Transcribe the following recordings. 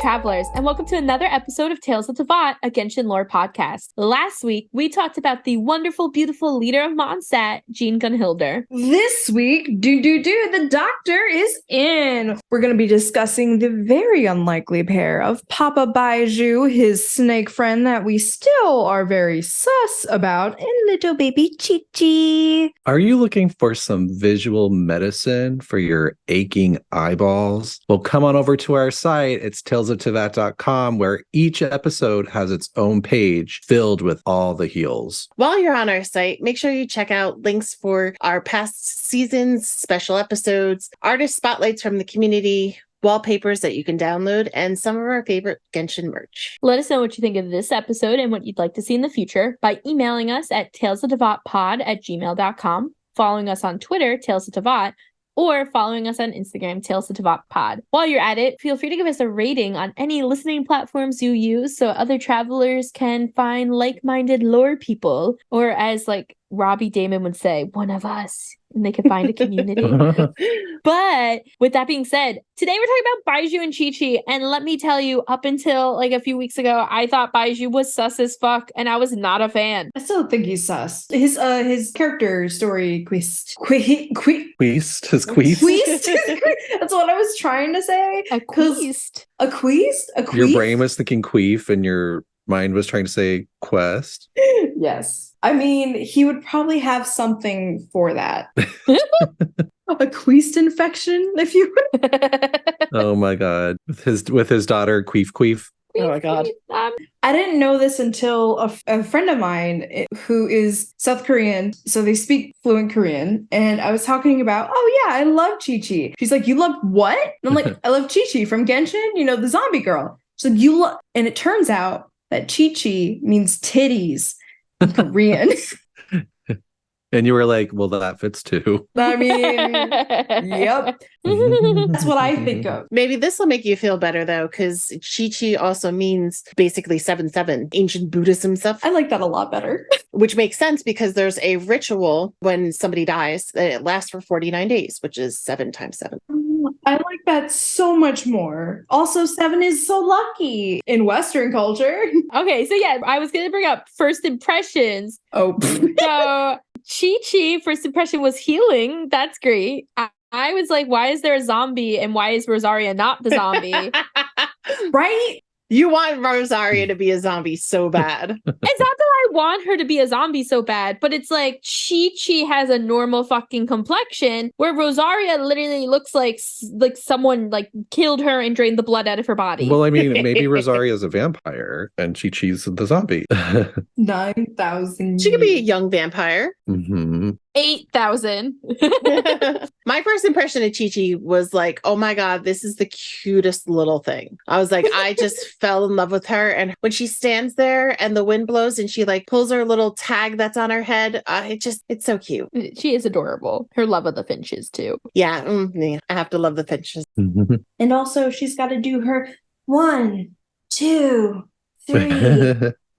Travelers, and welcome to another episode of Tales of Teyvat, a Genshin lore podcast. Last week, we talked about the wonderful, beautiful leader of Mondstadt, Jean Gunnhildr. This week, the doctor is in. We're going to be discussing the very unlikely pair of Papa Baizhu, his snake friend that we still are very sus about, and little baby Qiqi. Are you looking for some visual medicine for your aching eyeballs? Well, come on over to our site. It's talesofteyvat.com, where each episode has its own page filled with all the heals. While you're on our site, make sure you check out links for our past seasons, special episodes, artist spotlights from the community, wallpapers that you can download, and some of our favorite Genshin merch. Let us know what you think of this episode and what you'd like to see in the future by emailing us at talesofteyvatpod@gmail.com, following us on Twitter, Tales of Teyvat, or following us on Instagram, Tales of Teyvat Pod. While you're at it, feel free to give us a rating on any listening platforms you use so other travelers can find like-minded lore people, or as Robbie Damon would say, one of us, and they can find a community. But with that being said, today we're talking about Baizhu and Qiqi, and let me tell you, up until a few weeks ago, I thought Baizhu was sus as fuck, and I was not a fan. I still think he's sus. His character story quest. His queest? That's what I was trying to say. A queest. A queest? A queest? Your brain was thinking queef, and your mind was trying to say quest. Yes. I mean, he would probably have something for that. A queest infection, if you would. Oh my god. With his daughter, Queef. Oh my god. I didn't know this until a friend of mine who is South Korean, so they speak fluent Korean, and I was talking about, oh yeah, I love Qiqi. She's like, you love what? And I'm like, I love Qiqi from Genshin, the zombie girl. So and it turns out that Qiqi means titties in Korean. And you were like, well, that fits too. I mean, yep. That's what I think of. Maybe this will make you feel better, though, because Qiqi also means basically 7/7, ancient Buddhism stuff. I like that a lot better. Which makes sense because there's a ritual when somebody dies that it lasts for 49 days, which is 7 times 7. I like that so much more. Also, 7 is so lucky in Western culture. Okay, so yeah, I was going to bring up first impressions. Oh. So Qiqi, first impression was healing. That's great. I was like, why is there a zombie and why is Rosaria not the zombie? Right? You want Rosaria to be a zombie so bad. It's not that I want her to be a zombie so bad, but it's like Qiqi has a normal fucking complexion where Rosaria literally looks like someone killed her and drained the blood out of her body. Well, I mean, maybe Rosaria's a vampire and Qiqi's the zombie. 9,000. She could be a young vampire. Mm-hmm. 8,000. My first impression of Qiqi was like, oh my god, this is the cutest little thing. I was like, I just fell in love with her. And when she stands there and the wind blows and she pulls her little tag that's on her head, it's so cute. She is adorable. Her love of the finches too. Yeah, I have to love the finches. Mm-hmm. And also she's got to do her 1, 2, 3.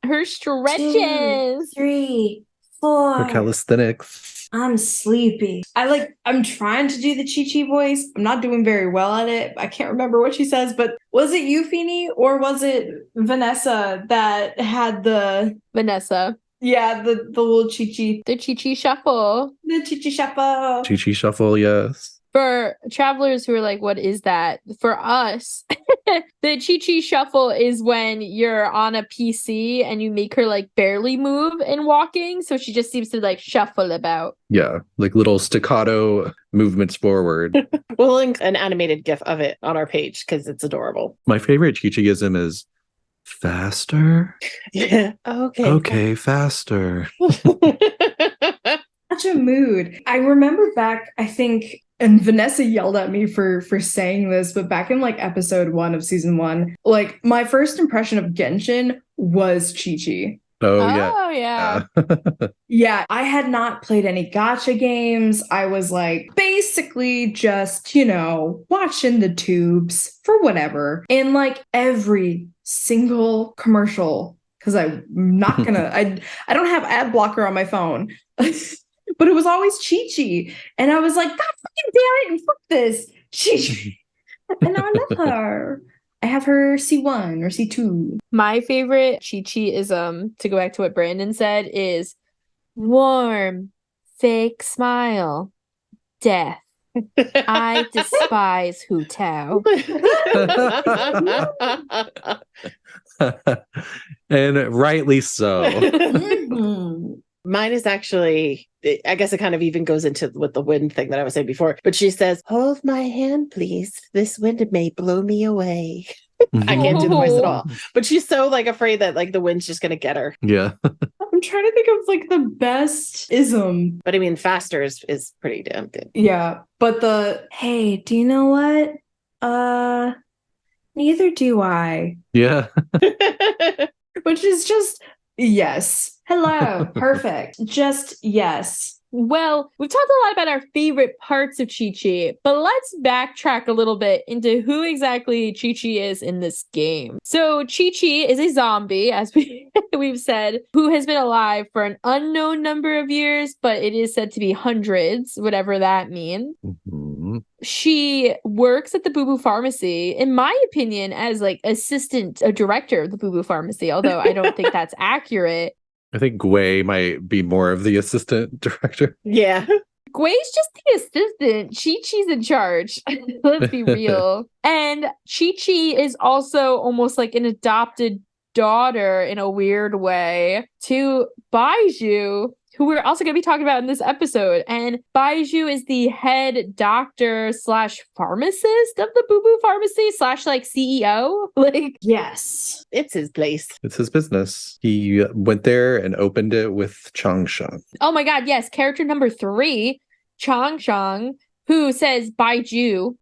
Her stretches. 2, 3, 4. For calisthenics. I'm sleepy. I'm trying to do the Qiqi voice. I'm not doing very well at it. I can't remember what she says, but was it you, Feeny, or was it Vanessa that had the... Vanessa. Yeah, the little Qiqi. The Qiqi shuffle. The Qiqi shuffle. Qiqi shuffle, yes. For travelers who are like, what is that? For us, the Qiqi shuffle is when you're on a PC and you make her barely move in walking. So she just seems to shuffle about. Yeah, little staccato movements forward. We'll link an animated GIF of it on our page because it's adorable. My favorite Qiqiism is faster. Yeah. Okay. Okay, faster. Such a mood. I remember back, I think, and Vanessa yelled at me for saying this, but back in episode 1 of season 1, my first impression of Genshin was Qiqi. Oh yeah. Oh yeah. Yeah, I had not played any gacha games. I was basically just, watching the tubes for whatever. And every single commercial, because I'm not gonna I don't have ad blocker on my phone. But it was always Qiqi. And I was like, God fucking damn it, and fuck this. Qiqi. And now I love her. I have her C1 or C2. My favorite Qiqi-ism, to go back to what Brandon said, is warm, fake smile, death. I despise Hu Tao. And rightly so. Mhm. Mine is actually, I guess it kind of even goes into with the wind thing that I was saying before, but she says, hold my hand, please. This wind may blow me away. I can't do the voice at all. But she's so like afraid that like the wind's just going to get her. Yeah. I'm trying to think of like the best ism. But I mean, faster is pretty damn good. Yeah. But hey, do you know what? Neither do I. Yeah. Which is just yes. Hello. Perfect. Just yes. Well, we've talked a lot about our favorite parts of Qiqi, but let's backtrack a little bit into who exactly Qiqi is in this game. So Qiqi is a zombie, as we've said, who has been alive for an unknown number of years, but it is said to be hundreds, whatever that means. Mm-hmm. She works at the Boo Boo Pharmacy, in my opinion, as like assistant director of the Boo Boo Pharmacy, although I don't think that's accurate. I think Gwei might be more of the assistant director. Yeah. Gwei's just the assistant. Qiqi's in charge. Let's be real. And Qiqi is also almost like an adopted daughter in a weird way to Baizhu, who we're also going to be talking about in this episode. And Baizhu is the head doctor slash pharmacist of the Boo Boo Pharmacy slash like CEO. Like, Yes. It's his place. It's his business. He went there and opened it with Changshan. oh my God, yes. Character number 3, Changshang, who says Baizhu.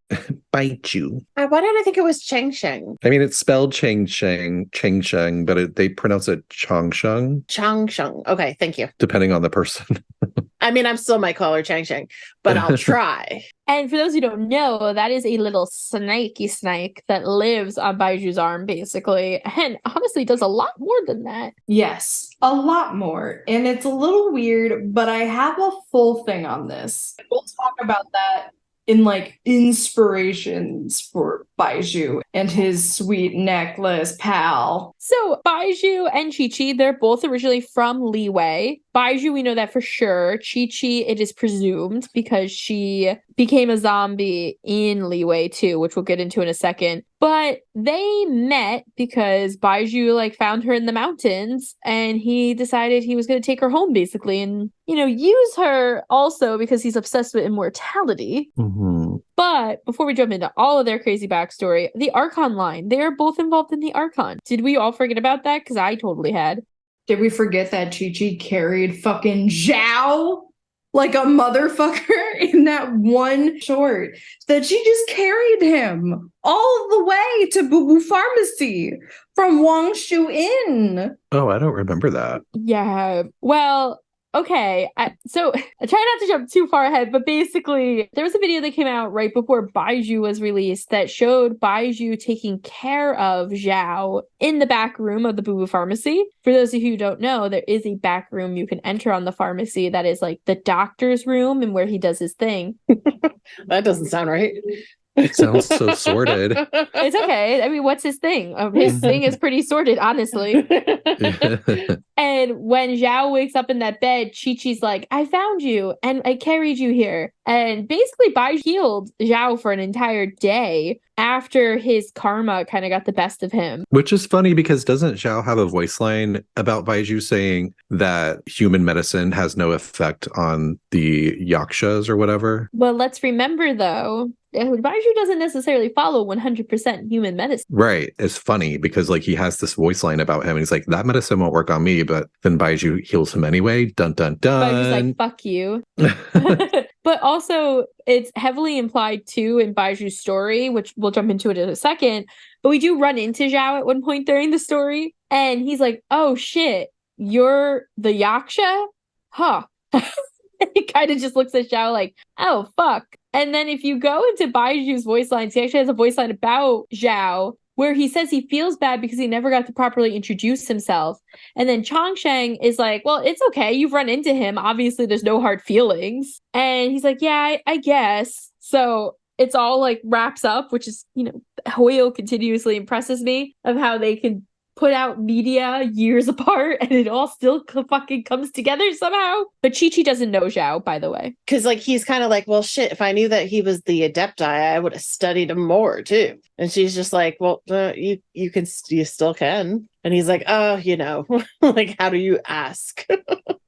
Baizhu. Why did I think it was Cheng Sheng? I mean, it's spelled Changsheng, but they pronounce it Changshan, Chang Sheng. Okay, thank you. depending on the person. I mean, I'm still might call her Chang Sheng, but I'll try. And for those who don't know, that is a little snakey snake that lives on Baiju's arm, basically. And honestly, does a lot more than that. Yes. A lot more. And it's a little weird, but I have a full thing on this. We'll talk about that in like inspirations for Baizhu and his sweet necklace pal. So Baizhu and Qiqi, they're both originally from Liyue. Baizhu, we know that for sure. Qiqi, it is presumed because she became a zombie in Liyue too, which we'll get into in a second. But they met because Baizhu like found her in the mountains and he decided he was going to take her home basically and, you know, use her also because he's obsessed with immortality. Mm-hmm. But before we jump into all of their crazy backstory, the Archon line, they are both involved in the Archon. Did we all forget about that? Because I totally had. Did we forget that Qiqi carried fucking Zhao like a motherfucker in that one short? That she just carried him all the way to Boo Boo Pharmacy from Wangshu Inn. Oh, I don't remember that. Yeah. Well, okay. So I try not to jump too far ahead, but basically there was a video that came out right before Baizhu was released that showed Baizhu taking care of Zhao in the back room of the Boo Boo Pharmacy. For those of you who don't know, there is a back room you can enter on the pharmacy that is like the doctor's room and where he does his thing. That doesn't sound right. It sounds so sordid. It's okay. I mean, what's his thing? His thing is pretty sorted, honestly. And when Zhao wakes up in that bed, Chi-Chi's like, I found you and I carried you here. And basically, Bai healed Zhao for an entire day after his karma kind of got the best of him. Which is funny because doesn't Zhao have a voice line about Baizhu saying that human medicine has no effect on the yakshas or whatever? Well, let's remember, though, Baizhu doesn't necessarily follow 100% human medicine. Right. It's funny because like he has this voice line about him and he's like, that medicine won't work on me, but then Baizhu heals him anyway. Dun, dun, dun. Baiju's like, fuck you. But also, it's heavily implied too in Baiju's story, which we'll jump into it in a second. But we do run into Zhao at one point during the story. And he's like, oh shit, you're the Yaksha? Huh. He kind of just looks at Zhao like, oh, fuck. And then if you go into Baiju's voice lines, he actually has a voice line about Zhao where he says he feels bad because he never got to properly introduce himself. And then Changsheng is like, well, it's okay. You've run into him. Obviously, there's no hard feelings. And he's like, yeah, I guess. So it's all like wraps up, which is, Hoyo continuously impresses me of how they can put out media years apart and it all still fucking comes together somehow. But Qiqi doesn't know Zhao, by the way. Because like he's kind of like, well, shit, if I knew that he was the Adepti, I would have studied him more too. And she's just like, well, you still can. And he's like, oh, like, how do you ask?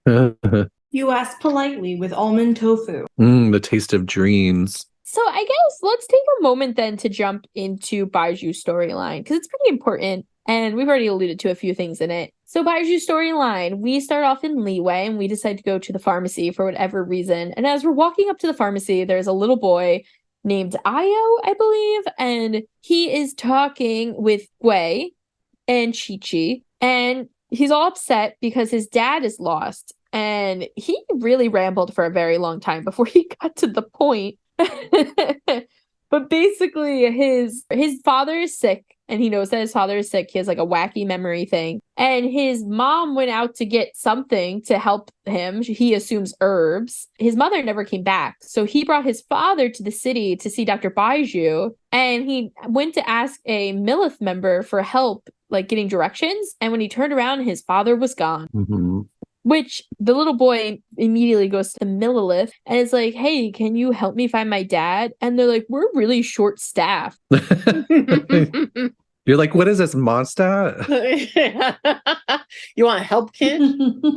You ask politely with almond tofu. The taste of dreams. So I guess let's take a moment then to jump into Baizhu's storyline, because it's pretty important. And we've already alluded to a few things in it. So Baizhu's storyline, we start off in Liyue and we decide to go to the pharmacy for whatever reason. And as we're walking up to the pharmacy, there's a little boy named Ayo, I believe. And he is talking with Gui and Qiqi. And he's all upset because his dad is lost. And he really rambled for a very long time before he got to the point. But basically, his father is sick, and he knows that his father is sick. He has like a wacky memory thing. And his mom went out to get something to help him. He assumes herbs. His mother never came back. So he brought his father to the city to see Dr. Baizhu. And he went to ask a Millith member for help, like getting directions. And when he turned around, his father was gone. Mm-hmm. Which the little boy immediately goes to Millith and is like, hey, can you help me find my dad? And they're like, we're really short-staffed. You're like, what is this, Mondstadt? You want help, kid?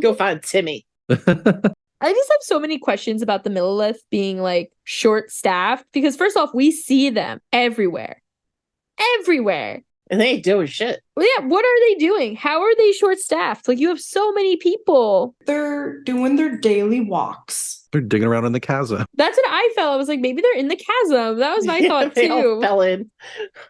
Go find Timmy. I just have so many questions about the Millith being like short-staffed because first off, we see them everywhere. Everywhere. And they ain't doing shit. Well, yeah, what are they doing? How are they short-staffed? Like, you have so many people. They're doing their daily walks. They're digging around in the chasm. That's what I felt. I was like, maybe they're in the chasm. That was my thought, they too. all fell in.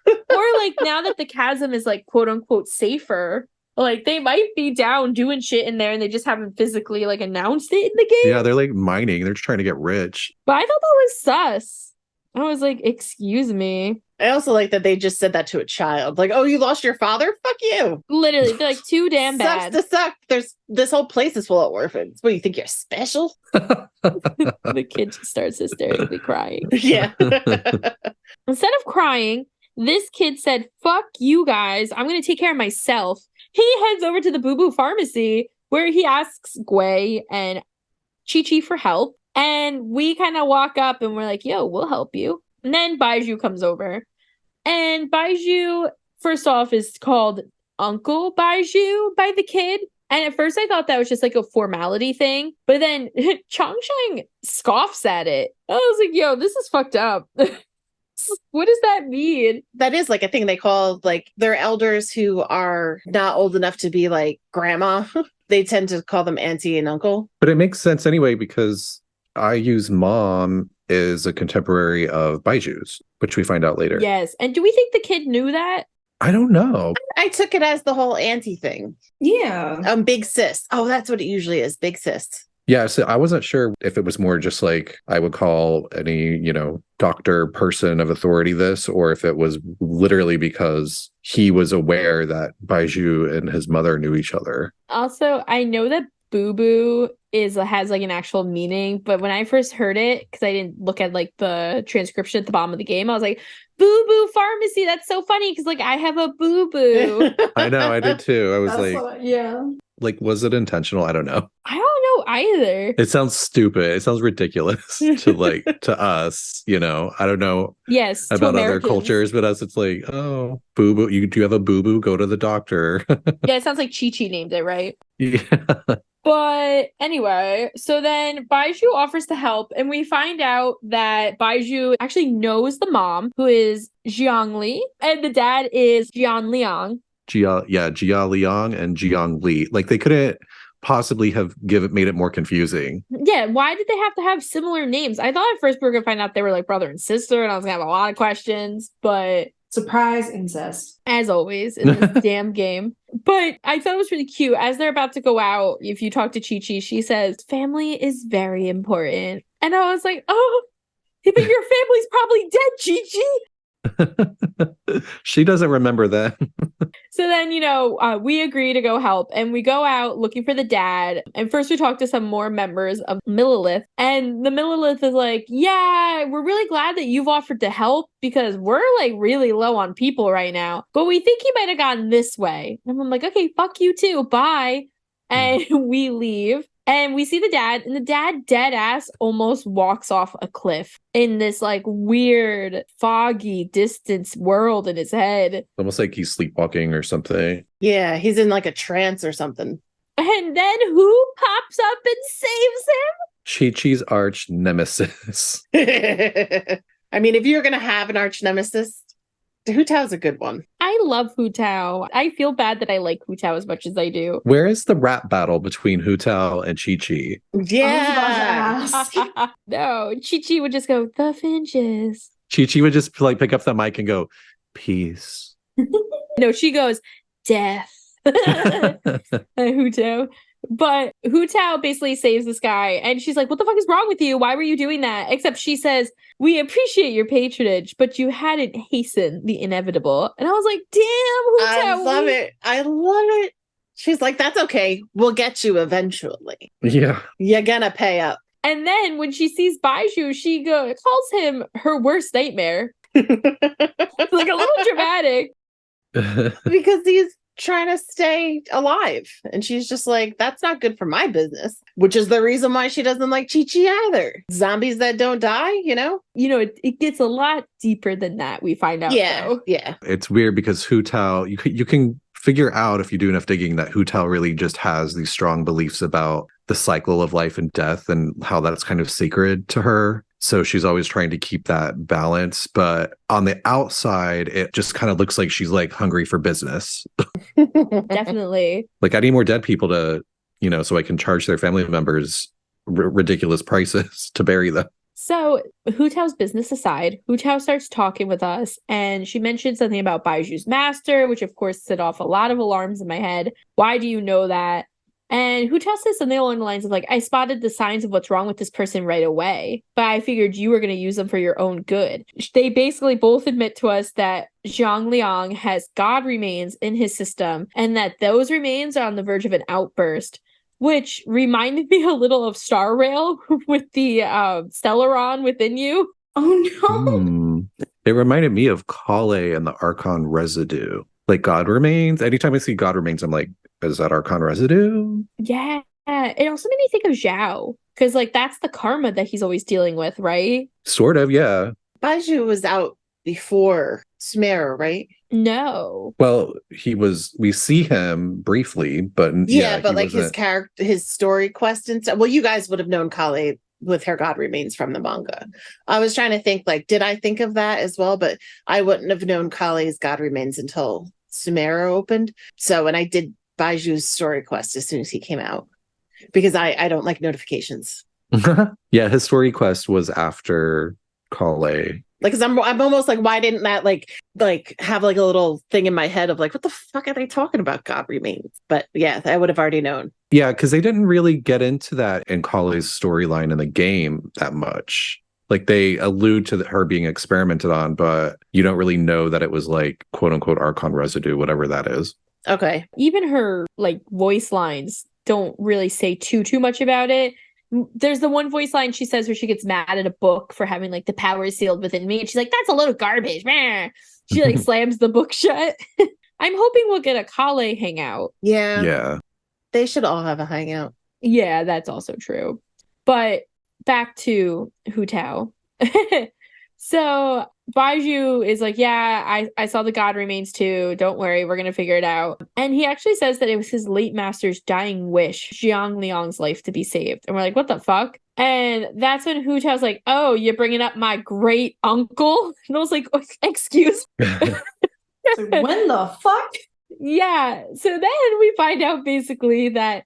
Or, like, now that the chasm is, like, quote-unquote safer, like, they might be down doing shit in there and they just haven't physically, like, announced it in the game. Yeah, they're, like, mining. They're just trying to get rich. But I thought that was sus. I was like, excuse me. I also like that they just said that to a child. Like, oh, you lost your father? Fuck you. Literally, they're like too damn bad. Sucks to suck. This whole place is full of orphans. What do you think? You're special? The kid just starts hysterically crying. Yeah. Instead of crying, this kid said, fuck you guys. I'm going to take care of myself. He heads over to the Boo Boo Pharmacy where he asks Gui and Qiqi for help. And we kind of walk up and we're like, yo, we'll help you. And then Baizhu comes over. And Baizhu, first off, is called Uncle Baizhu by the kid. And at first I thought that was just like a formality thing. But then Chongsheng scoffs at it. I was like, yo, this is fucked up. What does that mean? That is like a thing they call like their elders who are not old enough to be like grandma. They tend to call them auntie and uncle. But it makes sense anyway because I use mom is a contemporary of Baiju's, which we find out later. Yes. And do we think the kid knew that? I don't know. I took it as the whole auntie thing. Yeah. Big sis. Oh, that's what it usually is. Big sis. Yeah, so I wasn't sure if it was more just like I would call any, doctor person of authority this, or if it was literally because he was aware that Baizhu and his mother knew each other. Also, I know that Boo Boo has like an actual meaning, but when I first heard it, because I didn't look at like the transcription at the bottom of the game, I was like, Boo Boo Pharmacy, that's so funny because like I have a boo boo. I know, I did too. I was yeah. Like, was it intentional? I don't know. I don't know either. It sounds stupid. It sounds ridiculous to us, I don't know. Yes, about other cultures, but us, it's like, oh, boo boo. Do you have a boo boo? Go to the doctor. Yeah, it sounds like Qiqi named it, right? Yeah. But anyway, so then Baizhu offers to help, and we find out that Baizhu actually knows the mom, who is Jiangli, and the dad is Jian Liang. Jia Liang and Jiang Li. Like, they couldn't possibly have made it more confusing. Yeah, why did they have to have similar names? I thought at first we were gonna find out they were like brother and sister, and I was gonna have a lot of questions, but surprise incest. As always in this damn game. But I thought it was really cute. As they're about to go out, if you talk to Qiqi, she says, family is very important. And I was like, oh, but your family's probably dead, Qiqi. She doesn't remember that. So then, we agree to go help and we go out looking for the dad. And first we talk to some more members of Millilith. And the Millilith is like, yeah, we're really glad that you've offered to help because we're like really low on people right now. But we think he might have gone this way. And I'm like, okay, fuck you too. Bye. And we leave. And we see the dad, and the dad dead ass almost walks off a cliff in this like weird, foggy, distance world in his head. Almost like he's sleepwalking or something. Yeah, he's in like a trance or something. And then who pops up and saves him? Chi-Chi's arch nemesis. I mean, if you're going to have an arch nemesis, Hu Tao's a good one. I love Hu Tao. I feel bad that I like Hu Tao as much as I do. Where is the rap battle between Hu Tao and Chi-Chi? Yeah. No, Chi-Chi would just go, the Finches. Chi-Chi would just like pick up the mic and go, peace. No, she goes, death. Hu Tao. But Hu Tao basically saves this guy, and she's like, what the fuck is wrong with you? Why were you doing that? Except she says, we appreciate your patronage, but you hadn't hastened the inevitable. And I was like, damn, Hu Tao. I love it. I love it. She's like, that's okay. We'll get you eventually. Yeah. You're gonna pay up. And then when she sees Baizhu, she calls him her worst nightmare. It's like a little dramatic. Because he's trying to stay alive. And she's just like, that's not good for my business. Which is the reason why she doesn't like Chi-Chi either. Zombies that don't die, It gets a lot deeper than that, we find out, though. Yeah. It's weird because Hu Tao, you can figure out if you do enough digging that Hu Tao really just has these strong beliefs about the cycle of life and death and how that's kind of sacred to her. So she's always trying to keep that balance. But on the outside, it just kind of looks like she's like hungry for business. Definitely. Like I need more dead people to, so I can charge their family members ridiculous prices to bury them. So Hu Tao's business aside, Hu Tao starts talking with us, and she mentioned something about Baizhu's master, which of course set off a lot of alarms in my head. Why do you know that? And Hu Tao says something along the lines of like, I spotted the signs of what's wrong with this person right away, but I figured you were going to use them for your own good. They basically both admit to us that Zhang Liang has god remains in his system, and that those remains are on the verge of an outburst. Which reminded me a little of Star Rail with the Stellaron within you. Oh no. It reminded me of Kale and the Archon residue. Like God remains. Anytime I see God remains, I'm like, is that Archon residue? Yeah. It also made me think of Zhao. Because like that's the karma that he's always dealing with, right? Sort of, yeah. Baizhu was out before Sumeru, right? No. Well, we see him briefly, but yeah, but like his character, his story quest and stuff. Well, you guys would have known Kale with her God Remains from the manga. I was trying to think, like, did I think of that as well? But I wouldn't have known Kale's God Remains until Sumeru opened. So, and I did Baiju's story quest as soon as he came out because I don't like notifications. Yeah, his story quest was after Kale. Like, cause I'm almost like, why didn't that like have like a little thing in my head of like, what the fuck are they talking about? God Remains. But yeah, I would have already known. Yeah, because they didn't really get into that in Kale's storyline in the game that much. Like they allude to her being experimented on, but you don't really know that it was like quote unquote Archon residue, whatever that is. Okay. Even her like voice lines don't really say too much about it. There's the one voice line she says where she gets mad at a book for having like the power sealed within me. And she's like, that's a load of garbage. She like slams the book shut. I'm hoping we'll get a Kale hangout. Yeah. Yeah. They should all have a hangout. Yeah, that's also true. But back to Hu Tao. So Baizhu is like, yeah, I saw the God Remains too. Don't worry, we're going to figure it out. And he actually says that it was his late master's dying wish, Zhang Liang's life to be saved. And we're like, what the fuck? And that's when Hu Tao's like, oh, you're bringing up my great uncle? And I was like, excuse me. So when the fuck? Yeah. So then we find out basically that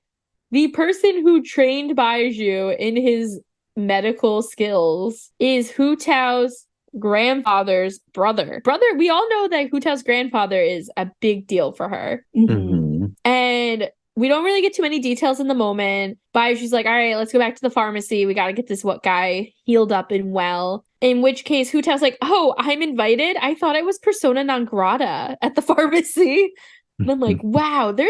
the person who trained Baizhu in his medical skills is Hu Tao's grandfather's brother. We all know that Hu Tao's grandfather is a big deal for her. Mm-hmm. And we don't really get too many details in the moment. Baizhu's like, all right, let's go back to the pharmacy. We got to get this guy healed up and well. In which case, Hu Tao's like, oh, I'm invited? I thought I was persona non grata at the pharmacy. And I'm like, wow, there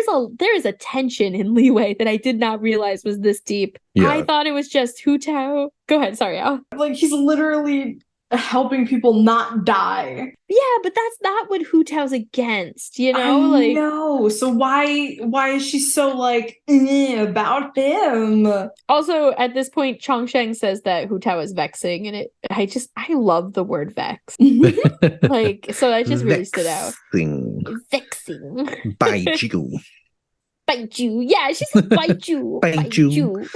is a tension in Leeway that I did not realize was this deep. Yeah. I thought it was just Hu Tao. Go ahead, sorry, Al. Like, he's literally helping people not die. Yeah, but that's not what Hu Tao's against, you know? I know. So why is she so like about him? Also, at this point, Chongsheng says that Hu Tao is vexing, and I love the word vex. Like, so that just really stood out. Vexing. Baizhu. Baizhu. Yeah, she said Baizhu. Baizhu. You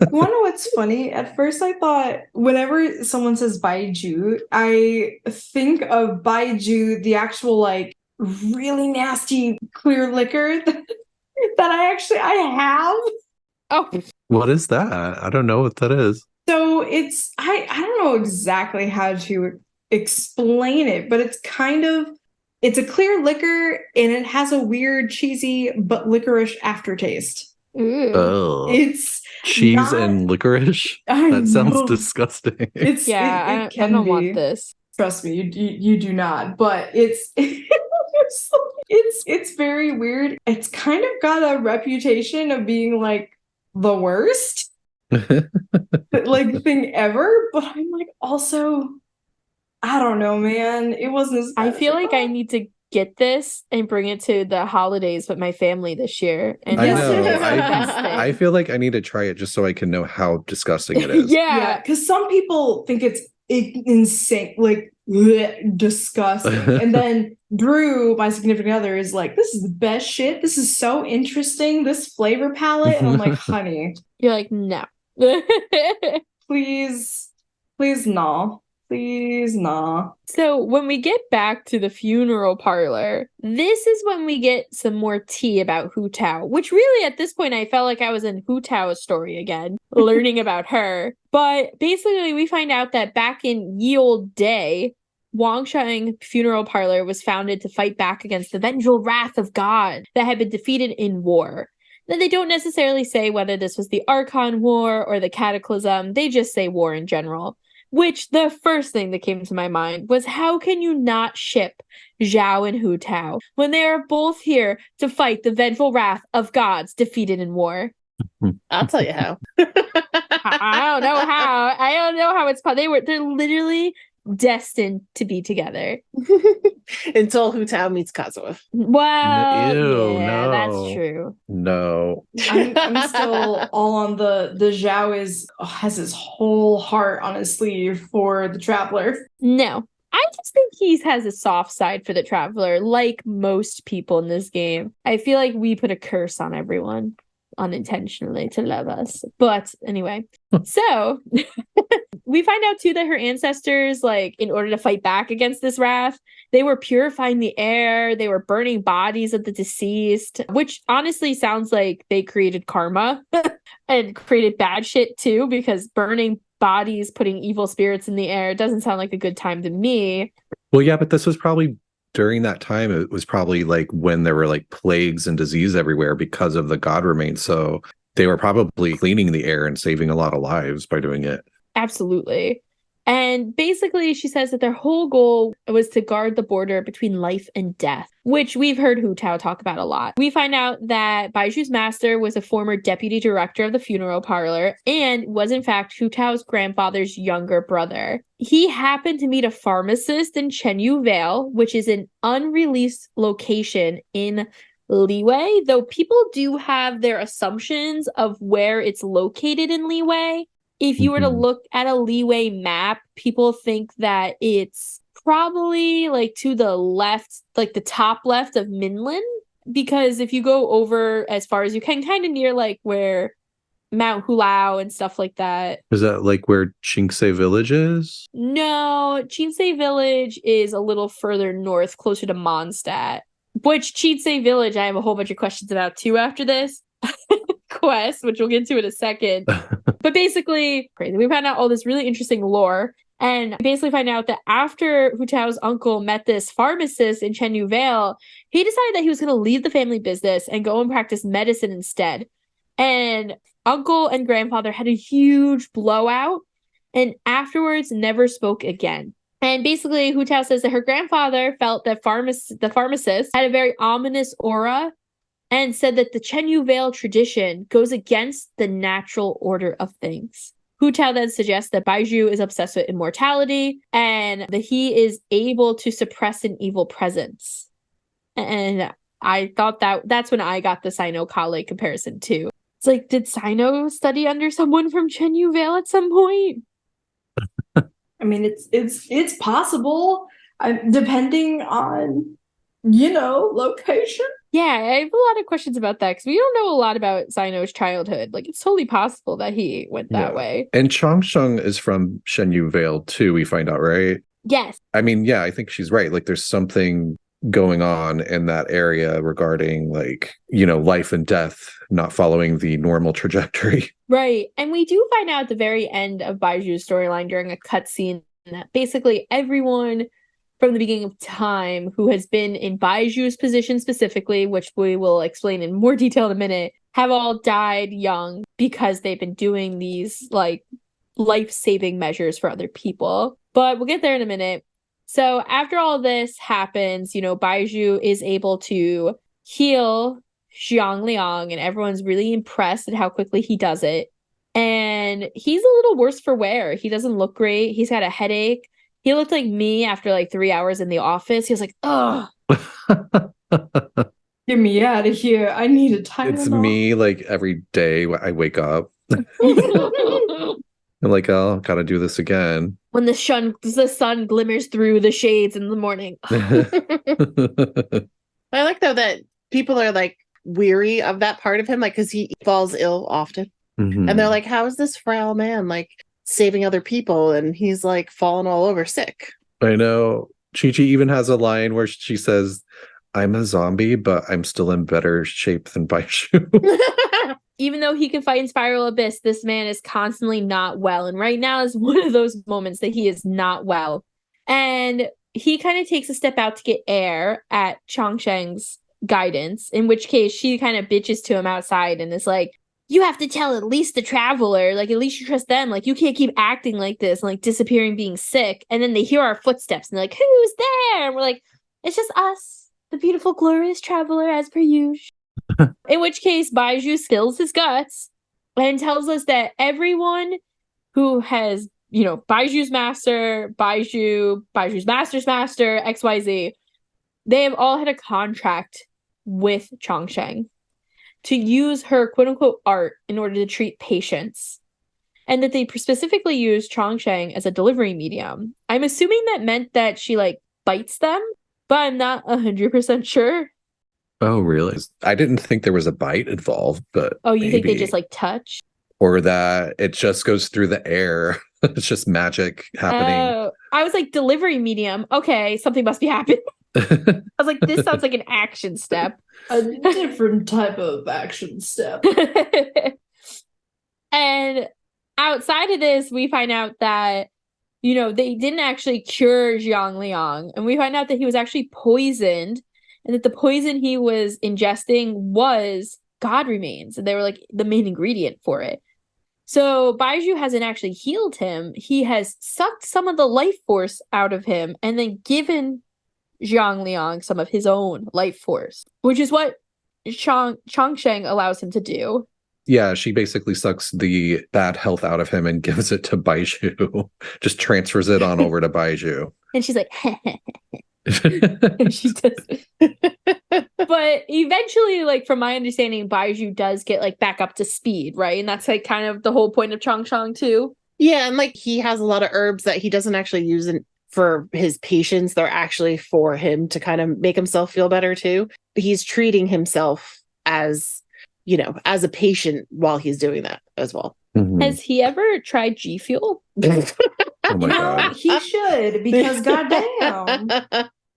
wanna know what's funny? At first I thought whenever someone says Baizhu, I think of Baizhu, the actual like really nasty clear liquor that I have. Oh, What is that? I don't know what that is. So it's I don't know exactly how to explain it, but it's a clear liquor and it has a weird cheesy but licorice aftertaste. Oh. It's cheese not- and licorice? I That sounds know. disgusting. It's yeah, it I don't can want be. this. Trust me, you do not. But it's it's very weird. It's kind of got a reputation of being like the worst like thing ever. But I'm like also, I don't know, man. It wasn't as bad I as feel like I thought. need to get this and bring it to the holidays with my family this year. And I Yes, know. it is the I, best thing. I feel like I need to try it just so I can know how disgusting it is. Yeah, yeah. because some people think it's insane, like bleh, disgusting. And then Drew, my significant other, is like, this is the best shit. This is so interesting. This flavor palette. And I'm like, honey, You're like, no. please, no. Please, nah. So when we get back to the funeral parlor, this is when we get some more tea about Hu Tao, which really at this point I felt like I was in Hu Tao's story again, learning about her. But basically we find out that back in ye olde day, Wangsheng Funeral Parlor was founded to fight back against the vengeful wrath of God that had been defeated in war. Then they don't necessarily say whether this was the Archon War or the Cataclysm, they just say war in general. Which the first thing that came to my mind was, how can you not ship Zhao and Hu Tao when they are both here to fight the vengeful wrath of gods defeated in war? I'll tell you how. I don't know how. I don't know how it's they're literally destined to be together. Until Hu Tao meets Kazuo. Well, Ew, yeah, no. that's true. No. I'm still all on the Zhao has his whole heart on his sleeve for the Traveler. No. I just think he has a soft side for the Traveler, like most people in this game. I feel like we put a curse on everyone unintentionally to love us. But anyway, so we find out too that her ancestors, like, in order to fight back against this wrath, they were purifying the air, they were burning bodies of the deceased, which honestly sounds like they created karma and created bad shit too, because burning bodies, putting evil spirits in the air doesn't sound like a good time to me. Well, yeah, but this was probably during that time. It was probably like when there were like plagues and disease everywhere because of the god remains. So they were probably cleaning the air and saving a lot of lives by doing it. Absolutely. And basically, she says that their whole goal was to guard the border between life and death, which we've heard Hu Tao talk about a lot. We find out that Baizhu's master was a former deputy director of the funeral parlor and was, in fact, Hu Tao's grandfather's younger brother. He happened to meet a pharmacist in Chenyu Vale, which is an unreleased location in Leeway, though people do have their assumptions of where it's located in Leeway. If you were to look at a Leeway map, people think that it's probably like to the left, like the top left of Minlan. Because if you go over as far as you can, kind of near like where Mount Hulao and stuff like that. Is that like where Qingse Village is? No, Qingse Village is a little further north, closer to Mondstadt. Which Qingse Village, I have a whole bunch of questions about too after this quest, which we'll get to in a second. But basically, crazy. We found out all this really interesting lore, and basically find out that after Hu Tao's uncle met this pharmacist in Chenyu Vale, he decided that he was going to leave the family business and go and practice medicine instead. And uncle and grandfather had a huge blowout, and afterwards never spoke again. And basically, Hu Tao says that her grandfather felt that the pharmacist had a very ominous aura and said that the Chenyu Veil tradition goes against the natural order of things. Hu Tao then suggests that Baizhu is obsessed with immortality and that he is able to suppress an evil presence. And I thought that's when I got the Sino-Kale comparison too. It's like, did Sino study under someone from Chenyu Veil at some point? I mean, it's possible, depending on, location. Yeah, I have a lot of questions about that because we don't know a lot about Sino's childhood. Like, it's totally possible that he went that way. And Chongsheng is from Shenyu Vale too, we find out, right? Yes. I mean, yeah, I think she's right. Like, there's something going on in that area regarding, like, life and death not following the normal trajectory. Right. And we do find out at the very end of Baiju's storyline during a cutscene that basically everyone from the beginning of time who has been in Baiju's position specifically, which we will explain in more detail in a minute, have all died young because they've been doing these like life-saving measures for other people. But we'll get there in a minute. So after all this happens, Baizhu is able to heal Xiangliang, and everyone's really impressed at how quickly he does it. And he's a little worse for wear. He doesn't look great. He's got a headache. He looked like me after like 3 hours in the office. He was like, ugh. Get me out of here. I need a time. It's me, like, every day I wake up. I'm like, oh, gotta do this again. When the sun glimmers through the shades in the morning. I like, though, that people are like weary of that part of him, like, because he falls ill often. Mm-hmm. And they're like, how is this frail man like saving other people? And he's like falling all over sick. I know. Qiqi even has a line where she says, I'm a zombie, but I'm still in better shape than Baizhu. Even though he can fight in Spiral Abyss, this man is constantly not well. And right now is one of those moments that he is not well. And he kind of takes a step out to get air at Chongsheng's guidance, in which case she kind of bitches to him outside and is like, you have to tell at least the traveler, like, at least you trust them. Like, you can't keep acting like this and like disappearing, being sick. And then they hear our footsteps and they're like, who's there? And we're like, it's just us, the beautiful, glorious traveler, as per usual. In which case, Baizhu spills his guts and tells us that everyone who has, Baiju's master, Baiju's master's master, XYZ, they have all had a contract with Chongsheng to use her quote-unquote art in order to treat patients. And that they specifically use Chongsheng as a delivery medium. I'm assuming that meant that she, like, bites them, but I'm not 100% sure. Oh, really? I didn't think there was a bite involved, but oh, you maybe. think they just, like, touch? Or that it just goes through the air. It's just magic happening. I was like, delivery medium. Okay, something must be happening. I was like, this sounds like an action step. A different type of action step. And outside of this, we find out that, they didn't actually cure Zhang Liang. And we find out that he was actually poisoned and that the poison he was ingesting was god remains. And they were like the main ingredient for it. So Baizhu hasn't actually healed him. He has sucked some of the life force out of him and then given Zhang Liang some of his own life force, which is what Chongsheng allows him to do. Yeah, she basically sucks the bad health out of him and gives it to Baizhu. Just transfers it on over to Baizhu. And she's like, she does. But eventually, like, from my understanding, Baizhu does get, like, back up to speed, right? And that's, like, kind of the whole point of Chongsheng too. Yeah, and, like, he has a lot of herbs that he doesn't actually use for his patients. They're actually for him to kind of make himself feel better too. He's treating himself as, as a patient while he's doing that as well. Mm-hmm. Has he ever tried G Fuel? Oh my God. He should, because goddamn.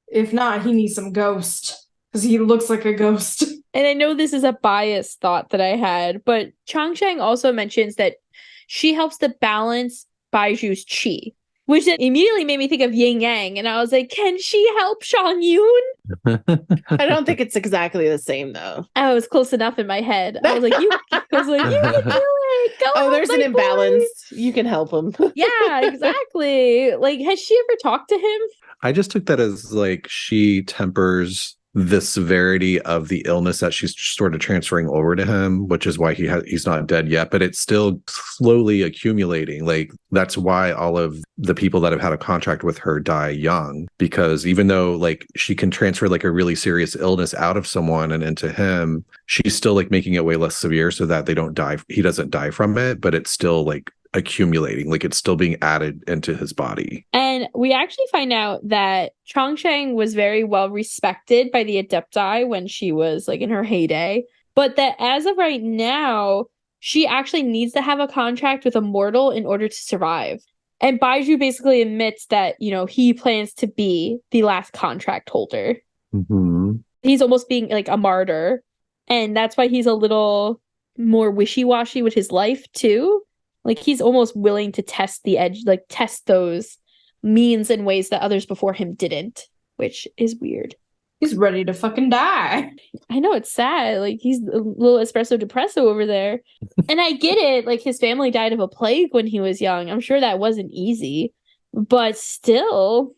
If not, he needs some ghost, because he looks like a ghost. And I know this is a biased thought that I had, but Chongsheng also mentions that she helps to balance Baiju's chi. which then immediately made me think of Yin Yang. And I was like, can she help Shang Yun? I don't think it's exactly the same though. I was close enough in my head. I was like, you can do it. Go Oh, help there's my an imbalance. boy." You can help him. Yeah, exactly. Like, has she ever talked to him? I just took that as like she tempers the severity of the illness that she's sort of transferring over to him, which is why he's not dead yet, but it's still slowly accumulating. Like that's why all of the people that have had a contract with her die young, because even though like she can transfer like a really serious illness out of someone and into him, she's still like making it way less severe so that he doesn't die from it, but it's still like accumulating, like it's still being added into his body. And we actually find out that Chongsheng was very well respected by the Adepti when she was like in her heyday, but that as of right now, she actually needs to have a contract with a mortal in order to survive. And Baizhu basically admits that, he plans to be the last contract holder. Mm-hmm. He's almost being like a martyr. And that's why he's a little more wishy-washy with his life too. Like he's almost willing to test the edge, like test those means and ways that others before him didn't, which is weird. He's ready to fucking die. I know, it's sad. Like he's a little espresso depresso over there. And I get it. Like his family died of a plague when he was young. I'm sure that wasn't easy. But still,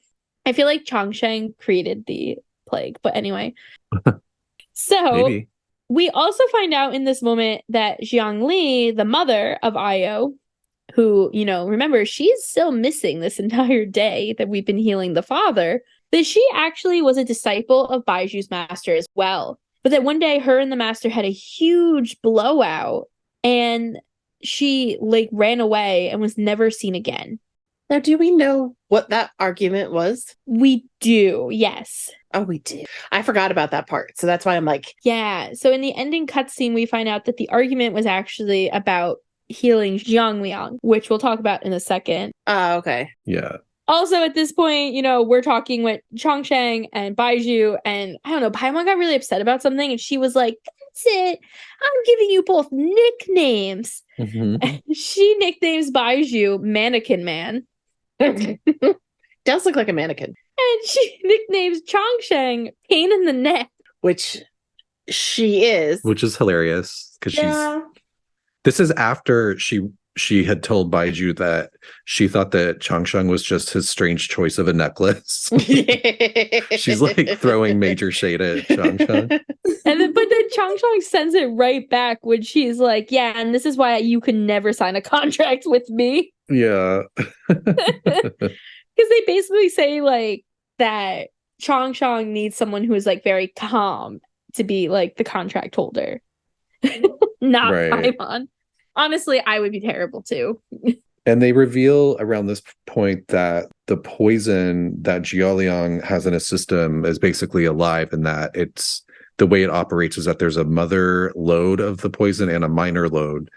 I feel like Chongsheng created the plague. But anyway. So Maybe. We also find out in this moment that Zhangli, the mother of Io, who, remember, she's still missing this entire day that we've been healing the father, that she actually was a disciple of Baiju's master as well. But that one day her and the master had a huge blowout and she ran away and was never seen again. Now, do we know what that argument was? We do, yes. Oh, we do. I forgot about that part. So that's why I'm like... Yeah. So in the ending cutscene, we find out that the argument was actually about healing Jiangliang, which we'll talk about in a second. Oh, okay. Yeah. Also, at this point, we're talking with Chongsheng and Baizhu, and I don't know, Paimon got really upset about something, and she was like, that's it. I'm giving you both nicknames. Mm-hmm. She nicknames Baizhu Mannequin Man. Does look like a mannequin. And she nicknames Chongsheng Pain in the Neck. Which she is. Which is hilarious because this is after she had told Baizhu that she thought that Changsheng was just his strange choice of a necklace. She's like throwing major shade at Changsheng. But then Changsheng sends it right back when she's like, yeah, and this is why you can never sign a contract with me. Yeah. Because they basically say like that Changsheng needs someone who is like very calm to be like the contract holder. Not Paimon. Honestly, I would be terrible too. And they reveal around this point that the poison that Jialiang has in his system is basically alive, and that it's the way it operates is that there's a mother load of the poison and a minor load,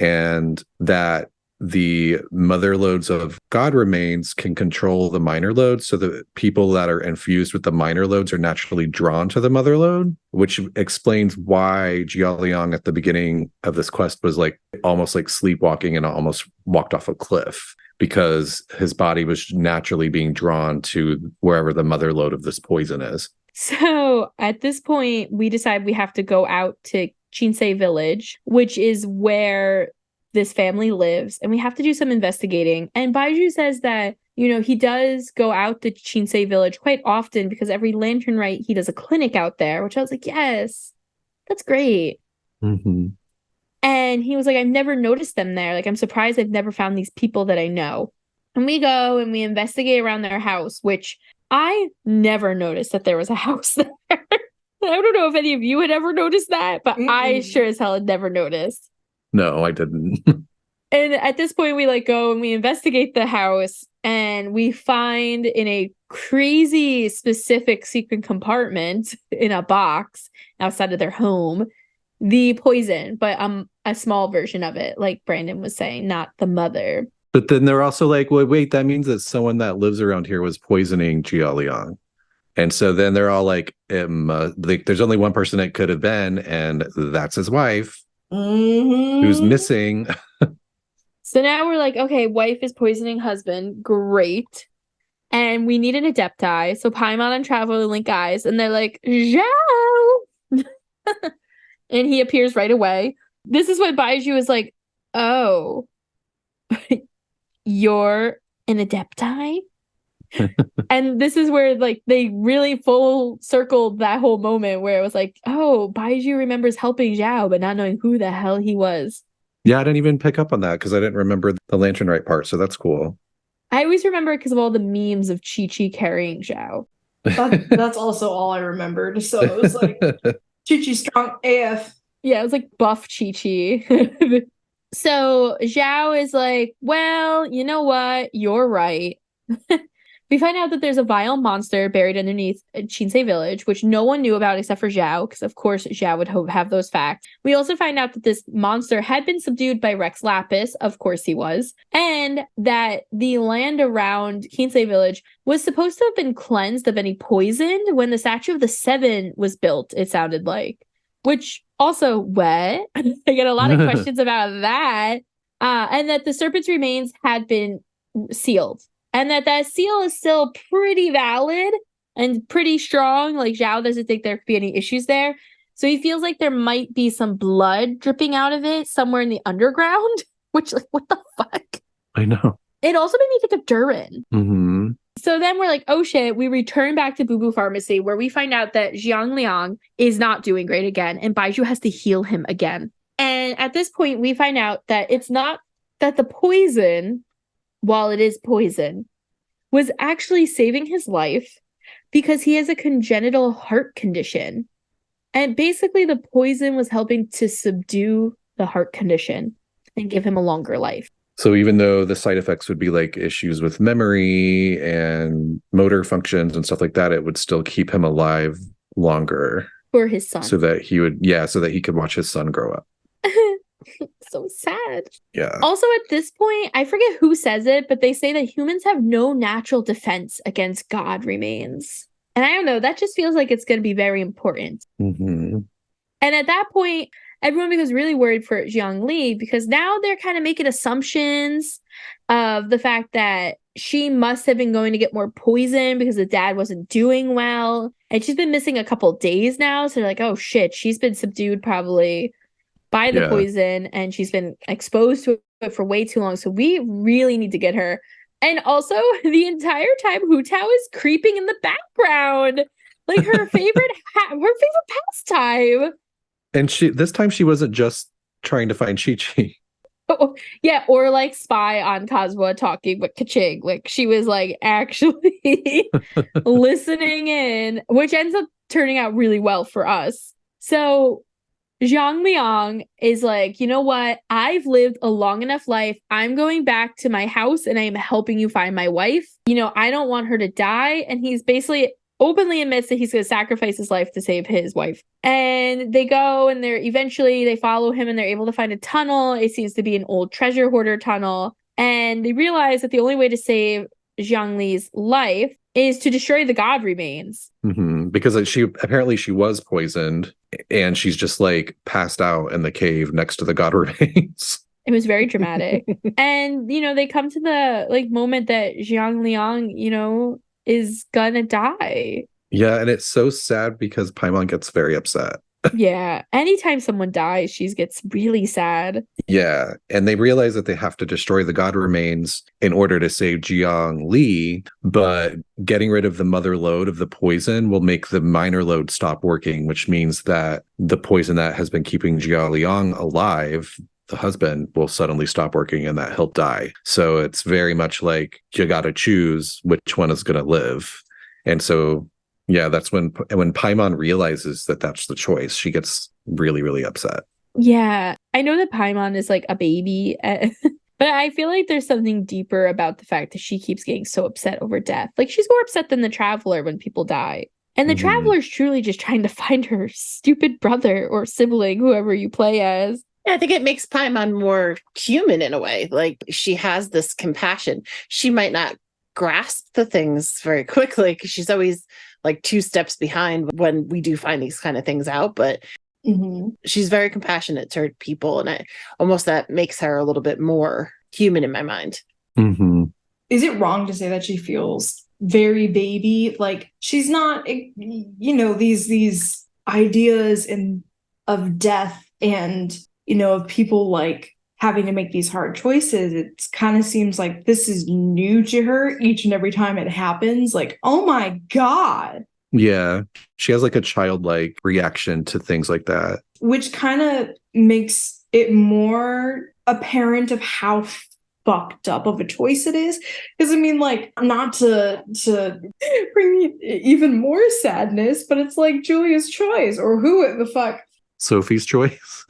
and that the mother loads of God remains can control the minor loads, so the people that are infused with the minor loads are naturally drawn to the mother load, which explains why Jialiang at the beginning of this quest was like almost like sleepwalking and almost walked off a cliff, because his body was naturally being drawn to wherever the mother load of this poison is. So at this point, we decide we have to go out to Chinsei Village, which is where this family lives, and we have to do some investigating. And Baizhu says that, he does go out to Chinsei Village quite often because every lantern rite, he does a clinic out there, which I was like, yes, that's great. Mm-hmm. And he was like, I've never noticed them there. Like, I'm surprised I've never found these people that I know. And we go and we investigate around their house, which I never noticed that there was a house there. I don't know if any of you had ever noticed that, but I sure as hell had never noticed. No, I didn't. And at this point, we go and we investigate the house, and we find in a crazy specific secret compartment in a box outside of their home the poison, but a small version of it, like Brandon was saying, not the mother. But then they're also like, wait, that means that someone that lives around here was poisoning Jialiang. And so then they're all like, there's only one person it could have been, and that's his wife. Mm-hmm. Who's missing. So now we're like, okay, wife is poisoning husband. Great. And we need an adepti. So Paimon and Traveler link eyes, and they're like, Zhao! And he appears right away. This is when Baizhu is like, oh, you're an adepti? And this is where like they really full circled that whole moment where it was like, oh, Baizhu remembers helping Zhao, but not knowing who the hell he was. Yeah, I didn't even pick up on that because I didn't remember the lantern right part. So that's cool. I always remember it because of all the memes of Qiqi carrying Zhao. That's also all I remembered. So it was like Chi-Chi strong AF. Yeah, it was like buff Qiqi. So Zhao is like, well, you know what? You're right. We find out that there's a vile monster buried underneath Chinsei village, which no one knew about except for Zhao, because of course Zhao would have those facts. We also find out that this monster had been subdued by Rex Lapis, of course he was, and that the land around Chinsei village was supposed to have been cleansed of any poison when the Statue of the Seven was built, it sounded like. Which also, what? I get a lot of questions about that. And that the serpent's remains had been sealed. And that seal is still pretty valid and pretty strong. Like, Zhao doesn't think there could be any issues there. So he feels like there might be some blood dripping out of it somewhere in the underground. Which, like, what the fuck? I know. It also made me think of Durin. Mm-hmm. So then we're like, oh shit, we return back to Boo Boo Pharmacy where we find out that Jiang Liang is not doing great again and Baizhu has to heal him again. And at this point, we find out that it's not that the poison, while it is poison, was actually saving his life because he has a congenital heart condition. And basically the poison was helping to subdue the heart condition and give him a longer life. So even though the side effects would be like issues with memory and motor functions and stuff like that, it would still keep him alive longer. For his son. So that he could watch his son grow up. So sad. Yeah. Also at this point, I forget who says it, but they say that humans have no natural defense against God remains. And I don't know, that just feels like it's going to be very important. Mm-hmm. And at that point, everyone becomes really worried for Jiang Li because now they're kind of making assumptions of the fact that she must have been going to get more poison because the dad wasn't doing well. And she's been missing a couple days now. So they're like, oh shit, she's been subdued probably by the poison and she's been exposed to it for way too long. So we really need to get her. And also the entire time Hu Tao is creeping in the background. Like her favorite pastime. And this time she wasn't just trying to find Chi-Chi. Oh, yeah, or like spy on Kazuha talking with Kaching. Like she was like actually listening in, which ends up turning out really well for us. So Zhang Liang is like, you know what? I've lived a long enough life. I'm going back to my house and I am helping you find my wife. You know, I don't want her to die. And he's basically openly admits that he's going to sacrifice his life to save his wife. And they go and they follow him and they're able to find a tunnel. It seems to be an old treasure hoarder tunnel. And they realize that the only way to save Zhang Li's life is to destroy the god remains. Mm-hmm. Because she was poisoned and she's just like passed out in the cave next to the god remains. It was very dramatic. And, you know, they come to the like moment that Zhang Liang, you know, is gonna die. Yeah, and it's so sad because Paimon gets very upset. Yeah, anytime someone dies, she gets really sad. Yeah, and they realize that they have to destroy the god remains in order to save Jiang Li, but getting rid of the mother lode of the poison will make the minor lode stop working, which means that the poison that has been keeping Jiang Liang alive, the husband, will suddenly stop working and that he'll die. So it's very much like you got to choose which one is going to live. And so, yeah, that's when Paimon realizes that that's the choice, she gets really, really upset. Yeah, I know that Paimon is like a baby, but I feel like there's something deeper about the fact that she keeps getting so upset over death. Like she's more upset than the Traveler when people die. And the Traveler's truly just trying to find her stupid brother or sibling, whoever you play as. I think it makes Paimon more human in a way. Like she has this compassion. She might not grasp the things very quickly because she's always like 2 steps behind when we do find these kind of things out. But she's very compassionate toward people. And almost that makes her a little bit more human in my mind. Mm-hmm. Is it wrong to say that she feels very baby? Like, she's not, these ideas of death and, of people like having to make these hard choices. It kind of seems like this is new to her each and every time it happens. Like, oh my God. Yeah. She has like a childlike reaction to things like that. Which kind of makes it more apparent of how fucked up of a choice it is. Because I mean, like, not to bring even more sadness, but it's like Julia's choice, or who the fuck? Sophie's choice.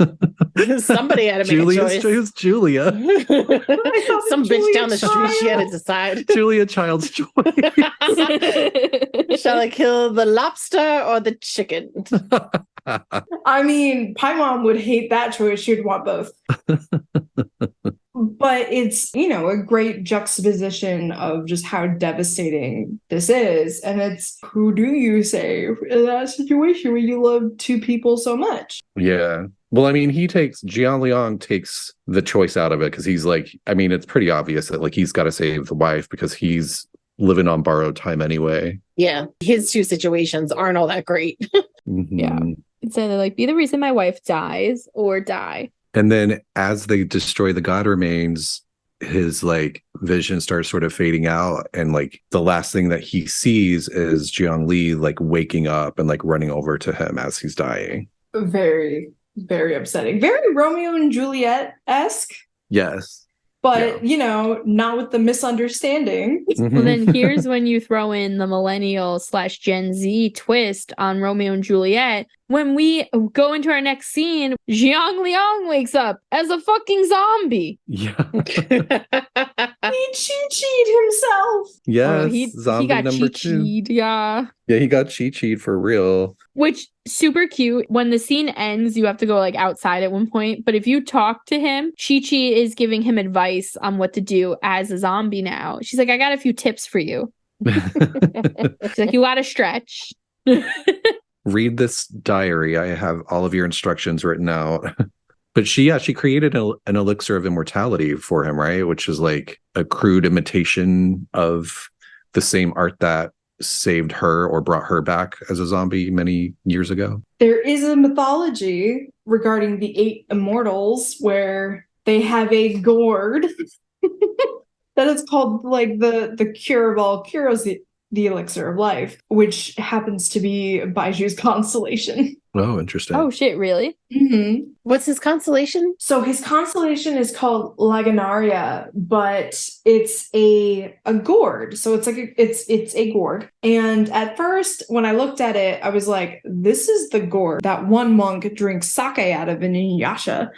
Somebody had to make Julia's a choice. choice. Julia. Some bitch Julia down the street. She had to Child. decide. Julia Child's choice. Shall I kill the lobster or the chicken? I mean, Paimon would hate that choice. She'd want both. But it's, a great juxtaposition of just how devastating this is. And it's, who do you save in that situation where you love two people so much? Yeah. Well, I mean, Jian Liang takes the choice out of it because he's like, I mean, it's pretty obvious that like he's got to save the wife because he's living on borrowed time anyway. Yeah. His two situations aren't all that great. Mm-hmm. Yeah. So they're like, be the reason my wife dies or die. And then as they destroy the god remains, his like vision starts sort of fading out. And like the last thing that he sees is Jiang Li like waking up and like running over to him as he's dying. Very, very upsetting. Very Romeo and Juliet-esque. Yes. But, not with the misunderstanding. Well, then here's when you throw in the millennial/Gen Z twist on Romeo and Juliet. When we go into our next scene, Jiang Liang wakes up as a fucking zombie. Yeah. He cheat himself. Yes. He Zombie got number 2. Chi-Chi'd, yeah. Yeah, he got Chi-Chi'd for real. Which, super cute. When the scene ends, you have to go like outside at one point. But if you talk to him, Chi-Chi is giving him advice on what to do as a zombie now. She's like, I got a few tips for you. She's like, you gotta stretch. Read this diary. I have all of your instructions written out. But she created an elixir of immortality for him, right? Which is like a crude imitation of the same art that saved her or brought her back as a zombie many years ago. There is a mythology regarding the 8 immortals where they have a gourd that is called like the cure of all cures, the elixir of life, which happens to be Baizhu's constellation. Oh, interesting. Oh shit, really? Mm-hmm. What's his constellation? So his constellation is called Laganaria, but it's a gourd. So it's like it's a gourd. And at first, when I looked at it, I was like, this is the gourd that one monk drinks sake out of in Inuyasha,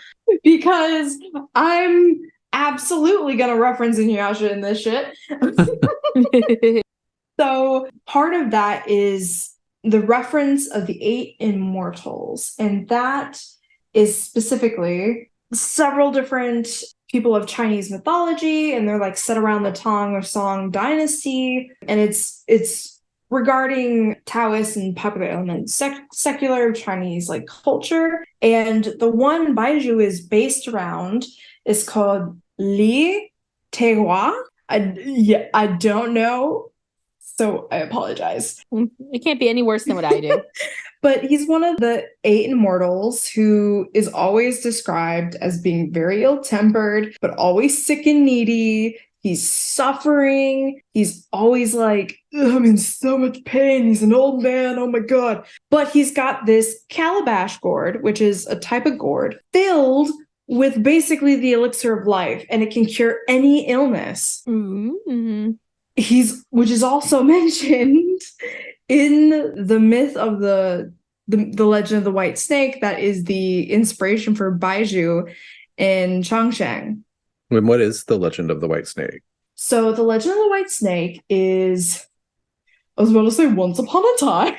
because I'm absolutely gonna reference Inuyasha in this shit. So part of that is the reference of the 8 immortals, and that is specifically several different people of Chinese mythology, and they're like set around the Tang or Song dynasty, and it's regarding Taoist and popular elements, secular Chinese like culture, and the one Baizhu is based around is called Li Tehua. I don't know. So I apologize. It can't be any worse than what I do. But he's one of the 8 immortals who is always described as being very ill-tempered, but always sick and needy. He's suffering. He's always like, I'm in so much pain. He's an old man. Oh my God. But he's got this calabash gourd, which is a type of gourd, filled with basically the elixir of life, and it can cure any illness. Mm-hmm. Which is also mentioned in the myth of the legend of the white snake that is the inspiration for Baizhu in Changsheng. And what is the legend of the white snake? So the legend of the white snake is, I was about to say once upon a time,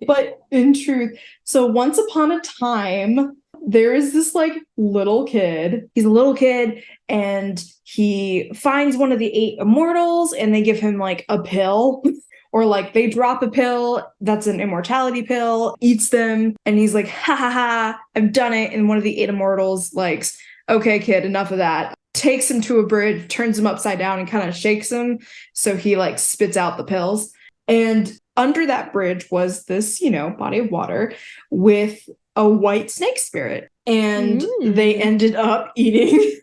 but in truth, so once upon a time, there is this like little kid. He's a little kid, and he finds one of the 8 immortals, and they give him like a pill, or like they drop a pill that's an immortality pill, eats them, and he's like, ha ha ha, I've done it. And one of the 8 immortals likes, okay, kid, enough of that. takes him to a bridge, turns him upside down, and kind of shakes him. So he like spits out the pills. And under that bridge was this, body of water with a white snake spirit. And they ended up eating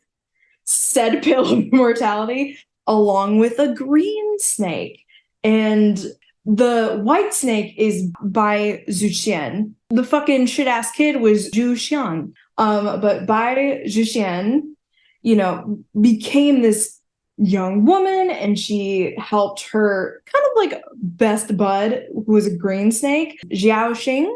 said pill of immortality along with a green snake. And the white snake is Baizhu Qiqi. The fucking shit-ass kid was Zhu Xian. But Baizhu Qiqi, became this young woman, and she helped her kind of like best bud, who was a green snake, Xiaoxing.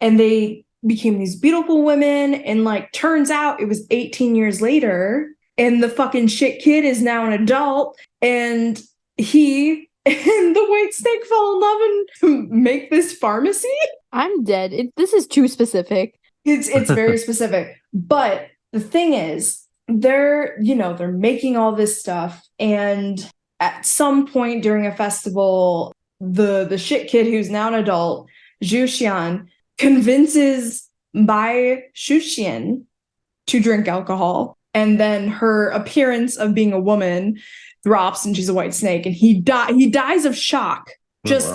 And they became these beautiful women. And like, turns out it was 18 years later, and the fucking shit kid is now an adult, and he and the white snake fell in love and make this pharmacy. I'm dead. This is too specific. It's very specific. But the thing is, they're making all this stuff, and at some point during a festival, the shit kid who's now an adult, Zhu Xian, convinces Baizhu Qiqi to drink alcohol, and then her appearance of being a woman drops, and she's a white snake, and he dies of shock, just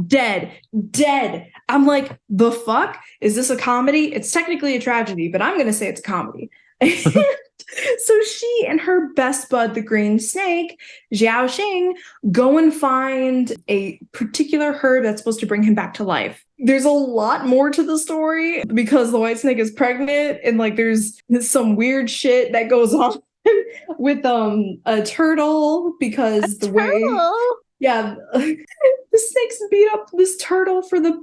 dead. I'm like, the fuck? Is this a comedy? It's technically a tragedy, but I'm gonna say it's a comedy. So she and her best bud, the green snake, Xiaoxing, go and find a particular herb that's supposed to bring him back to life. There's a lot more to the story because the white snake is pregnant, and like there's some weird shit that goes on with a turtle because yeah, the snakes beat up this turtle for the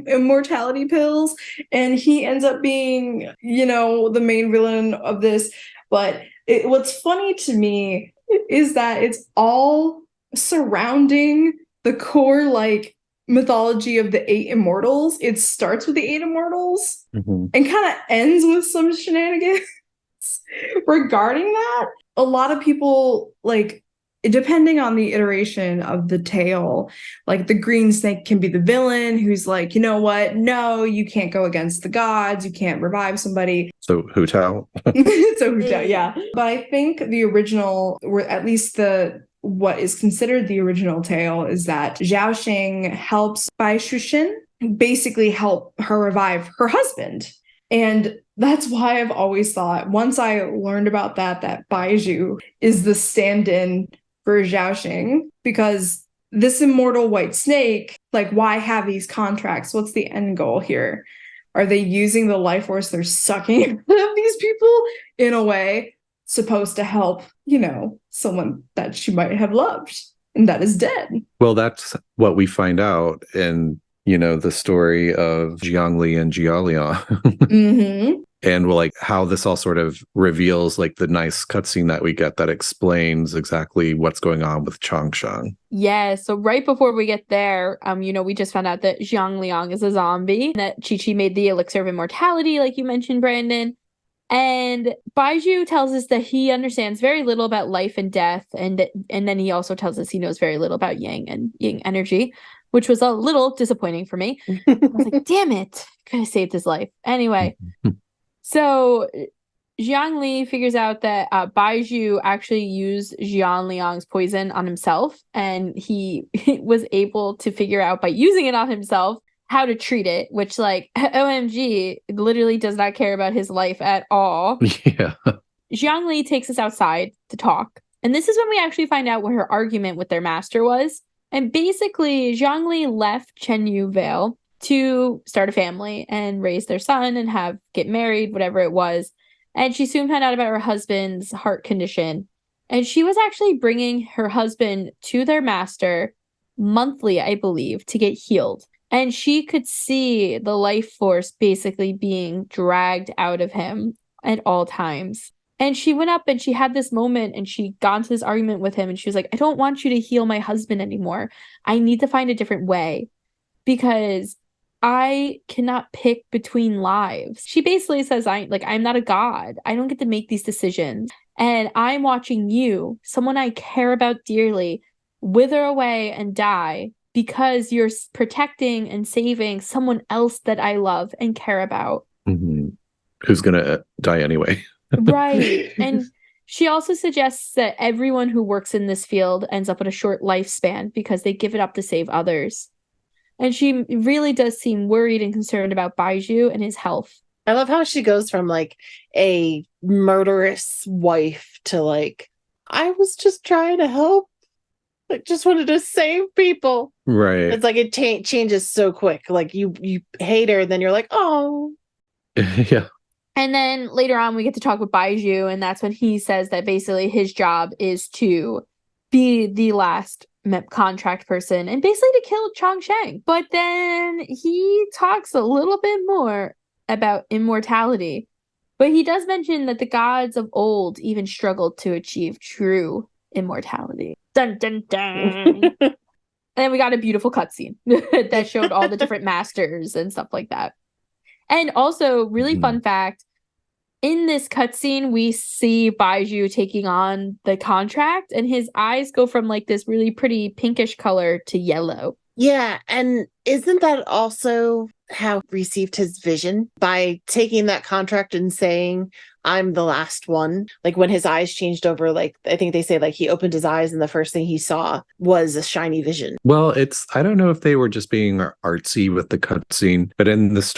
immortality pills, and he ends up being, the main villain of this. But what's funny to me is that it's all surrounding the core, like, mythology of the 8 immortals. It starts with the 8 immortals and kind of ends with some shenanigans regarding that. A lot of people, like, depending on the iteration of the tale, like the green snake can be the villain who's like, you know what? No, you can't go against the gods. You can't revive somebody. So Hu Tao. So Hu Tao, yeah. But I think the original, or at least what is considered the original tale, is that Xiaoxing helps Baizhu Qiqi basically help her revive her husband. And that's why I've always thought, once I learned about that Baizhu is the stand-in for Xiaoxing, because this immortal white snake, like, why have these contracts? What's the end goal here? Are they using the life force they're sucking out of these people in a way supposed to help, someone that she might have loved and that is dead? Well, that's what we find out in, the story of Zhongli and Jialiang. And like how this all sort of reveals like the nice cutscene that we get that explains exactly what's going on with Changshan. Yeah, so right before we get there, we just found out that Jialiang is a zombie, that Qiqi made the elixir of immortality, like you mentioned, Brandon. And Baizhu tells us that he understands very little about life and death, and then he also tells us he knows very little about yang and yin energy, which was a little disappointing for me. I was like, damn it, could have saved his life. Anyway. So Zhongli figures out that Baizhu actually used Jialiang's poison on himself, and he was able to figure out by using it on himself how to treat it, which, like, OMG, literally does not care about his life at all. Yeah. Zhongli takes us outside to talk, and this is when we actually find out what her argument with their master was. And basically, Zhongli left Chenyu Vale to start a family and raise their son and get married, whatever it was. And she soon found out about her husband's heart condition. And she was actually bringing her husband to their master monthly, I believe, to get healed. And she could see the life force basically being dragged out of him at all times. And she went up and she had this moment and she got into this argument with him. And she was like, I don't want you to heal my husband anymore. I need to find a different way because I cannot pick between lives. She basically says, I'm not a god. I don't get to make these decisions. And I'm watching you, someone I care about dearly, wither away and die because you're protecting and saving someone else that I love and care about. Who's going to die anyway. Right. And She also suggests that everyone who works in this field ends up with a short lifespan because they give it up to save others. And she really does seem worried and concerned about Baizhu and his health. I love how she goes from like a murderous wife to like, I was just trying to help. I just wanted to save people. Right. It's like it changes so quick. Like you hate her, then you're like, oh. Yeah. And then later on, we get to talk with Baizhu, and that's when he says that basically his job is to be the last contract person and basically to kill Changsheng. But then he talks a little bit more about immortality. But he does mention that the gods of old even struggled to achieve true immortality. Dun dun dun. And then we got a beautiful cutscene that showed all the different masters and stuff like that. And also, really fun fact, in this cutscene, we see Baizhu taking on the contract, and his eyes go from like this really pretty pinkish color to yellow. Yeah, and isn't that also how he received his vision? By taking that contract and saying, I'm the last one. Like when his eyes changed over, like I think they say like he opened his eyes and the first thing he saw was a shiny vision. Well, I don't know if they were just being artsy with the cutscene, but in his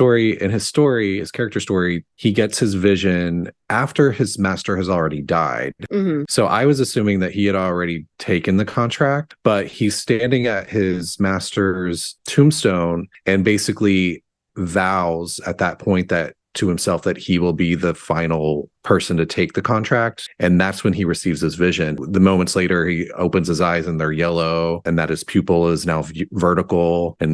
character story, he gets his vision after his master has already died. Mm-hmm. So I was assuming that he had already taken the contract, but he's standing at his master's tombstone and basically vows at that point that to himself that he will be the final person to take the contract. And that's when he receives his vision. The moments later, he opens his eyes and they're yellow and that his pupil is now vertical. And,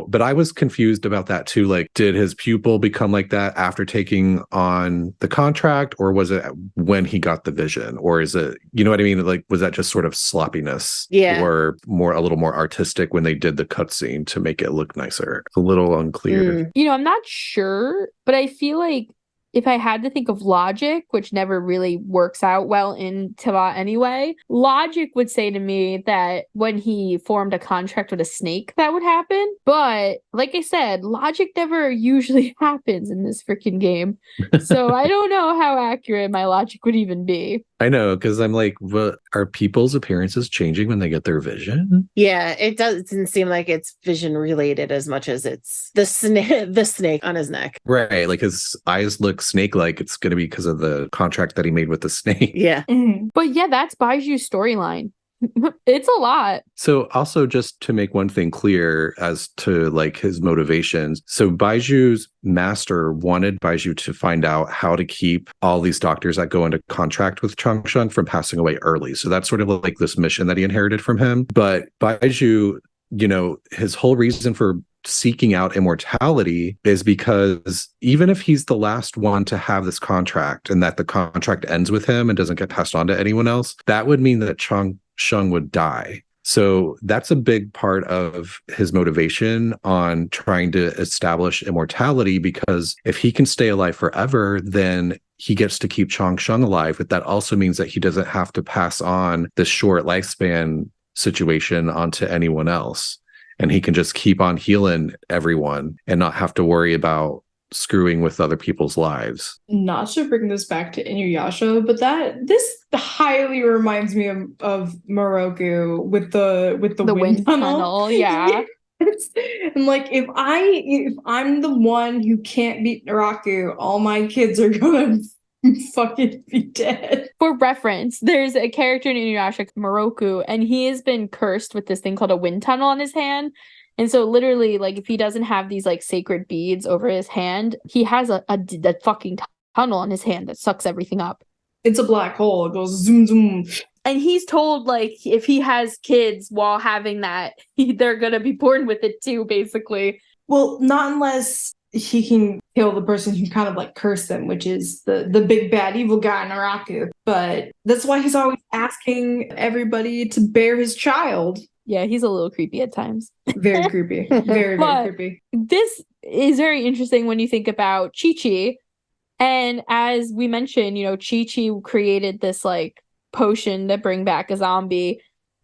but I was confused about that too. Like, did his pupil become like that after taking on the contract, or was it when he got the vision? Or is it, you know what I mean? Like, was that just sort of sloppiness? Yeah. Or a little more artistic when they did the cutscene to make it look nicer? It's a little unclear. I'm not sure, but I feel like if I had to think of logic, which never really works out well in Teyvat anyway, logic would say to me that when he formed a contract with a snake, that would happen. But like I said, logic never usually happens in this freaking game. So I don't know how accurate my logic would even be. I know, because I'm like, what, are people's appearances changing when they get their vision? Yeah, it doesn't seem like it's vision related as much as it's the snake on his neck. Right, like his eyes look snake-like. It's going to be because of the contract that he made with the snake. Yeah. Mm-hmm. But yeah, that's Baiju's storyline. It's a lot. So also just to make one thing clear as to like his motivations. So Baiju's master wanted Baizhu to find out how to keep all these doctors that go into contract with Changsheng from passing away early. So that's sort of like this mission that he inherited from him. But Baizhu, his whole reason for seeking out immortality is because even if he's the last one to have this contract and that the contract ends with him and doesn't get passed on to anyone else, that would mean that Changsheng would die. So that's a big part of his motivation on trying to establish immortality, because if he can stay alive forever, then he gets to keep Changsheng alive. But that also means that he doesn't have to pass on this short lifespan situation onto anyone else. And he can just keep on healing everyone and not have to worry about screwing with other people's lives. Not to bring this back to Inuyasha, but this highly reminds me of Moroku with the wind tunnel. Yeah. And like if I'm the one who can't beat Naraku, all my kids are gonna fucking be dead. For reference, there's a character in Inuyasha, Moroku, and he has been cursed with this thing called a wind tunnel on his hand. And so literally, like, if he doesn't have these like sacred beads over his hand, he has a fucking tunnel on his hand that sucks everything up. It's a black hole. It goes zoom zoom. And he's told, like, if he has kids while having that, they're gonna be born with it too, basically. Well, not unless he can kill the person who kind of like cursed them, which is the big bad evil guy Naraku. But that's why he's always asking everybody to bear his child. Yeah, he's a little creepy at times. Very creepy. Very creepy. This is very interesting when you think about Qiqi. And as we mentioned, Qiqi created this like potion to bring back a zombie.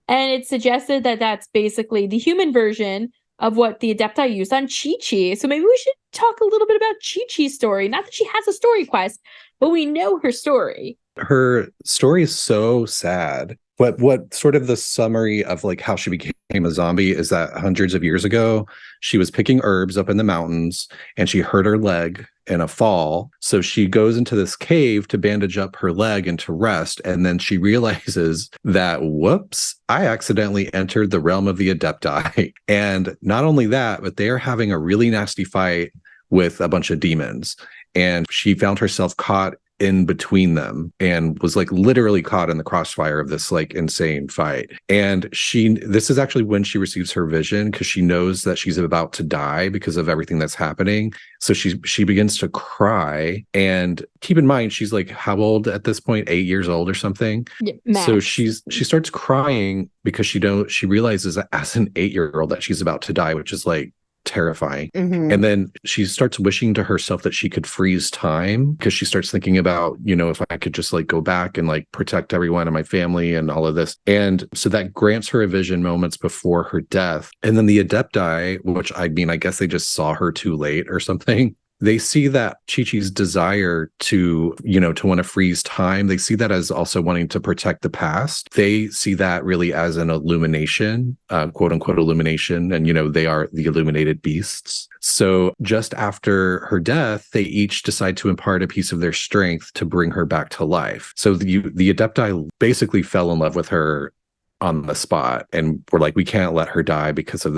And it suggested that that's basically the human version of what the Adepti used on Qiqi. So maybe we should talk a little bit about Qiqi's story. Not that she has a story quest, but we know her story. Her story is so sad. What sort of the summary of like how she became a zombie is that hundreds of years ago, she was picking herbs up in the mountains and she hurt her leg in a fall. So she goes into this cave to bandage up her leg and to rest. And then she realizes that, whoops, I accidentally entered the realm of the Adepti. And not only that, but they are having a really nasty fight with a bunch of demons. And she found herself caught in between them and was like literally caught in the crossfire of this like insane fight. And this is actually when she receives her vision, because she knows that she's about to die because of everything that's happening. So she begins to cry. And keep in mind, she's like, how old at this point? 8 years old or something. Yeah, so she starts crying because she realizes that as an 8-year-old that she's about to die, which is like terrifying. And then she starts wishing to herself that she could freeze time, because she starts thinking about, if I could just like go back and like protect everyone and my family and all of this. And so that grants her a vision moments before her death. And then the Adepti, which I guess they just saw her too late or something. They see that Qiqi's desire to want to freeze time. They see that as also wanting to protect the past. They see that really as an illumination, quote unquote illumination. And, they are the illuminated beasts. So just after her death, they each decide to impart a piece of their strength to bring her back to life. So the Adepti basically fell in love with her on the spot, and we're like, we can't let her die because of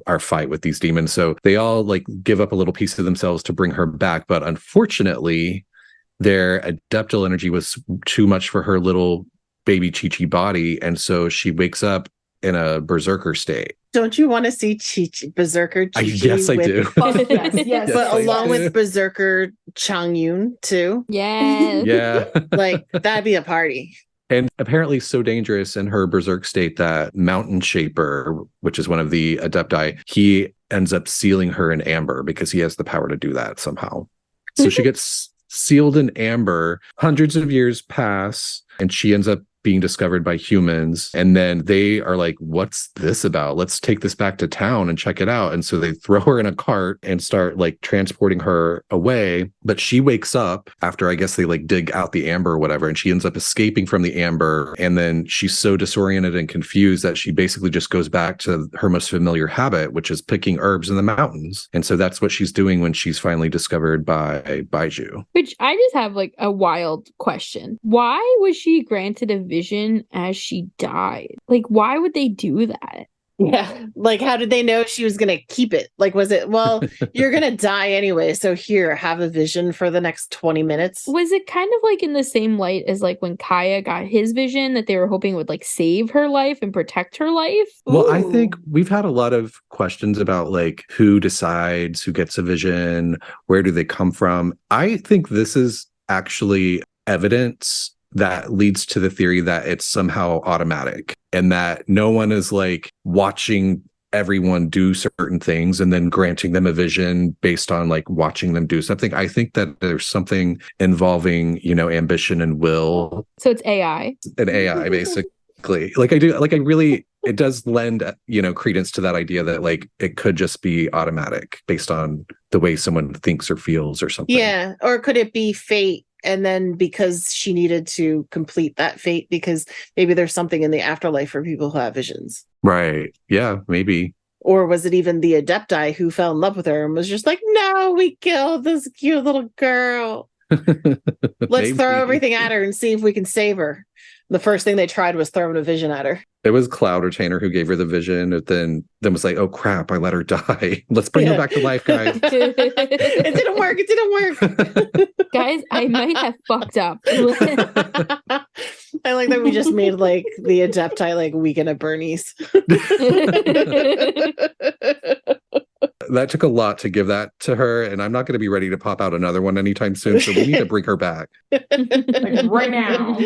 our fight with these demons. So they all like give up a little piece of themselves to bring her back. But unfortunately, their adeptal energy was too much for her little baby Qiqi body. And so she wakes up in a berserker state. Don't you want to see Berserker Qiqi? Yes, I do. Yes. But Yes, along with Berserker Changyun too. Yeah. Yeah. Like, that'd be a party. And apparently so dangerous in her berserk state that Mountain Shaper, which is one of the Adepti, he ends up sealing her in amber because he has the power to do that somehow. So she gets sealed in amber. Hundreds of years pass, and she ends up being discovered by humans. And then they are like, what's this about? Let's take this back to town and check it out. And so they throw her in a cart and start like transporting her away. But she wakes up after, I guess they like dig out the amber or whatever, and she ends up escaping from the amber. And then she's so disoriented and confused that she basically just goes back to her most familiar habit, which is picking herbs in the mountains. And so that's what she's doing when she's finally discovered by Baizhu. Which I just have like a wild question. Why was she granted a vision as she died? Like, why would they do that? Yeah. Like, how did they know she was going to keep it? Like, was it, well, you're going to die anyway, so here, have a vision for the next 20 minutes? Was it kind of like in the same light as like when Kaya got his vision, that they were hoping would like save her life and protect her life? Well, I think we've had a lot of questions about like who decides, who gets a vision, where do they come from? I think this is actually evidence that leads to the theory that it's somehow automatic, and that no one is like watching everyone do certain things and then granting them a vision based on like watching them do something. I think that there's something involving, ambition and will. So it's AI. An AI, basically. It does lend, credence to that idea that like it could just be automatic based on the way someone thinks or feels or something. Yeah. Or could it be fate? And then because she needed to complete that fate, because maybe there's something in the afterlife for people who have visions. Right. Yeah, maybe. Or was it even the Adepti who fell in love with her and was just like, no, we killed this cute little girl. Let's throw everything at her and see if we can save her. The first thing they tried was throwing a vision at her. It was Cloud Retainer who gave her the vision, and then was like, oh crap, I let her die. Let's bring her back to life, guys. It didn't work. It didn't work. Guys, I might have fucked up. I like that we just made like the Adepti like Weekend at Bernie's. That took a lot to give that to her, and I'm not going to be ready to pop out another one anytime soon, so we need to bring her back. Like right now.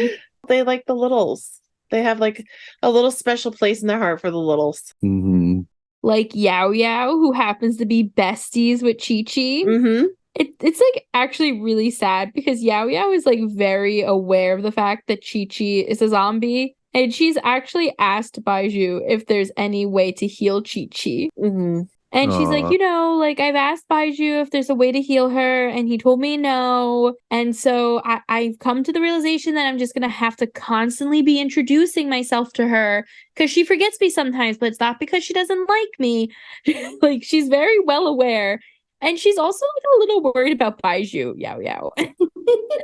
They like the littles. They have like a little special place in their heart for the littles. Mm-hmm. Like Yao Yao, who happens to be besties with Qiqi. Mm-hmm. It's like actually really sad because Yao Yao is like very aware of the fact that Qiqi is a zombie. And she's actually asked Baizhu if there's any way to heal Qiqi. Mm-hmm. And she's like, Aw. like, I've asked Baizhu if there's a way to heal her, and he told me no. And so I've come to the realization that I'm just going to have to constantly be introducing myself to her because she forgets me sometimes, but it's not because she doesn't like me. Like, she's very well aware. And she's also like, a little worried about Baizhu, Yao Yao,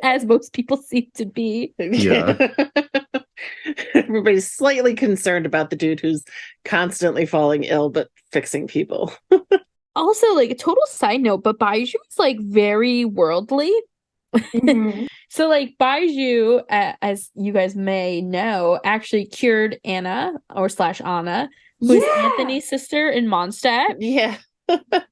as most people seem to be. Yeah. Everybody's slightly concerned about the dude who's constantly falling ill but fixing people. Also, like, a total side note, but Baizhu is like very worldly. Mhm. So, like, Baizhu, as you guys may know, actually cured Anna or slash Anna, who's Yeah. Anthony's sister in Mondstadt. Yeah.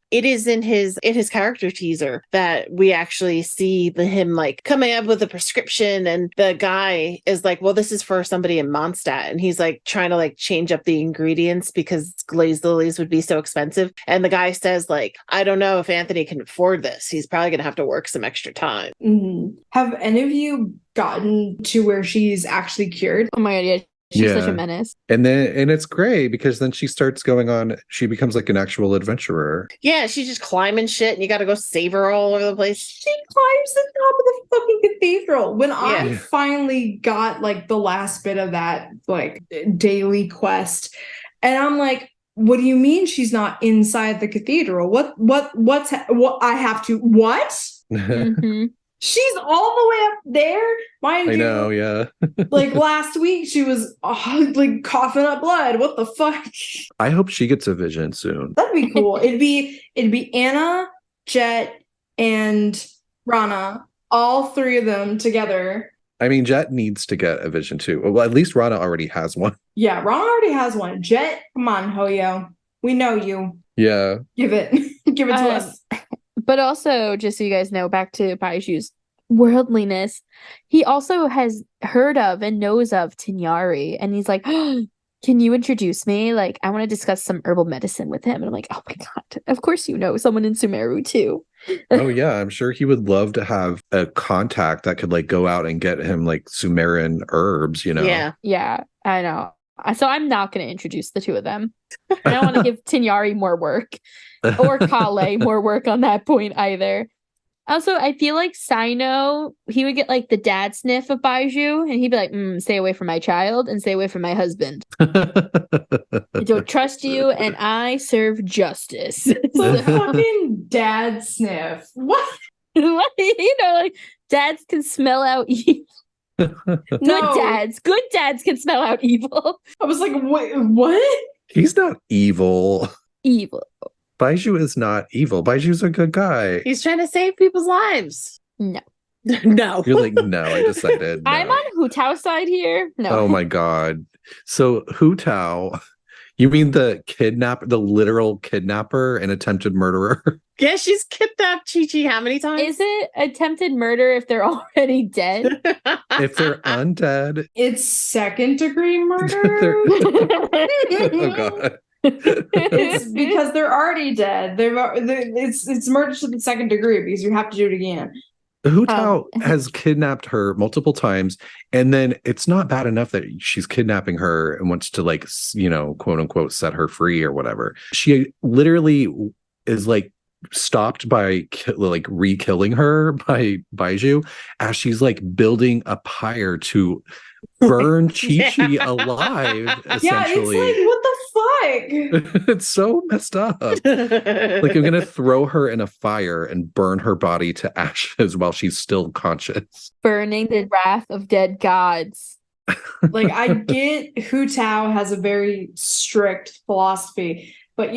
It is in his character teaser that we actually see him like coming up with a prescription, and the guy is like, well, this is for somebody in Mondstadt, and he's like trying to like change up the ingredients because glazed lilies would be so expensive, and the guy says like, I don't know if Anthony can afford this, he's probably gonna have to work some extra time. Mhm. Have any of you gotten to where she's actually cured? Oh my god, yeah. She's such Yeah. a menace. And it's great because then she starts going on, she becomes like an actual adventurer. Yeah, she's just climbing shit and you gotta go save her all over the place. She climbs the top of the fucking cathedral. When I Yeah. finally got like the last bit of that like daily quest, and I'm like, what do you mean she's not inside the cathedral? What I have to what? Hmm. She's all the way up there, mind I you. know, yeah. Like last week, she was like coughing up blood. What the fuck? I hope she gets a vision soon. That'd be cool. It'd be Anna, Jet, and Rana, all three of them together. I mean, Jet needs to get a vision too. Well, at least Rana already has one. Yeah, Rana already has one. Jet, come on, Hoyo. We know you. Yeah. Give it. Give it to us. But also, just so you guys know, back to Baiju's worldliness, he also has heard of and knows of Tinyari, and he's like, can you introduce me? Like, I want to discuss some herbal medicine with him. And I'm like, oh my god, of course you know someone in Sumeru too. Oh yeah, I'm sure he would love to have a contact that could like go out and get him like Sumerian herbs, you know. Yeah. Yeah, I know. So I'm not going to introduce the two of them. I don't want to give Tinyari more work or Kale more work on that point either. Also, I feel like Sino, he would get like the dad sniff of Baizhu, and he'd be like, stay away from my child and stay away from my husband. I don't trust you, and I serve justice. The So- fucking dad sniff. What? like dads can smell out evil. No. Good dads can smell out evil. I was like, wait, what? He's not evil. Evil. Baizhu is not evil. Baiju's a good guy. He's trying to save people's lives. No. No. You're like, no, I decided. No. I'm on Hu Tao side here. No. Oh my god. So Hu Tao, you mean the literal kidnapper and attempted murderer? Yeah, she's kidnapped Qiqi how many times? Is it attempted murder if they're already dead? If they're undead, It's second degree murder. they're oh god. It's because they're already dead. It's murder to the second degree because you have to do it again. Hu Tao has kidnapped her multiple times, and then it's not bad enough that she's kidnapping her and wants to like, quote unquote, set her free or whatever. She literally is like stopped by like re-killing her by Baizhu as she's like building a pyre to burn Qiqi Yeah. alive, Yeah, it's essentially. like what the fuck? It's so messed up. Like, I'm gonna throw her in a fire and burn her body to ashes while she's still conscious. Burning the wrath of dead gods. Like, I get Hu Tao has a very strict philosophy, but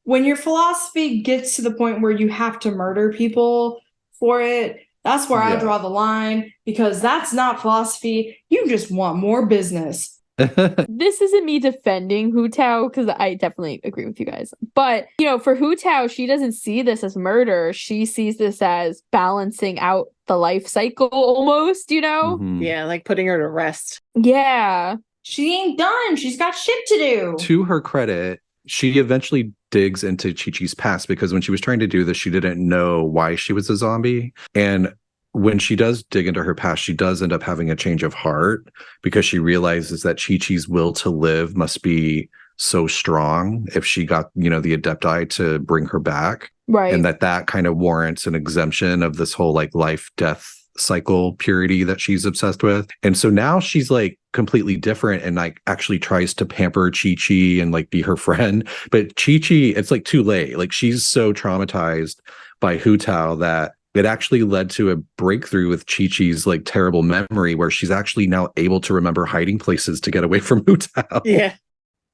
when your philosophy gets to the point where you have to murder people for it, that's where I Yeah. draw the line, because that's not philosophy. You just want more business. This isn't me defending Hu Tao, because I definitely agree with you guys. But, for Hu Tao, she doesn't see this as murder. She sees this as balancing out the life cycle almost, Mhm. Yeah, like putting her to rest. Yeah. She ain't done. She's got shit to do. To her credit, she eventually digs into Chi-Chi's past, because when she was trying to do this, she didn't know why she was a zombie. And when she does dig into her past, she does end up having a change of heart, because she realizes that Chi-Chi's will to live must be so strong if she got, the Adepti to bring her back. Right. And that kind of warrants an exemption of this whole like life death cycle purity that she's obsessed with. And so now she's like completely different and like actually tries to pamper Qiqi and like be her friend. But Qiqi, it's like too late. Like she's so traumatized by Hu Tao that it actually led to a breakthrough with Qiqi's like terrible memory where she's actually now able to remember hiding places to get away from Hu Tao. Yeah.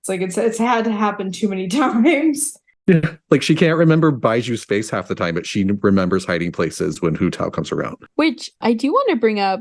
It's like it's had to happen too many times. Yeah, like she can't remember Baiju's face half the time, but she remembers hiding places when Hu Tao comes around. Which I do want to bring up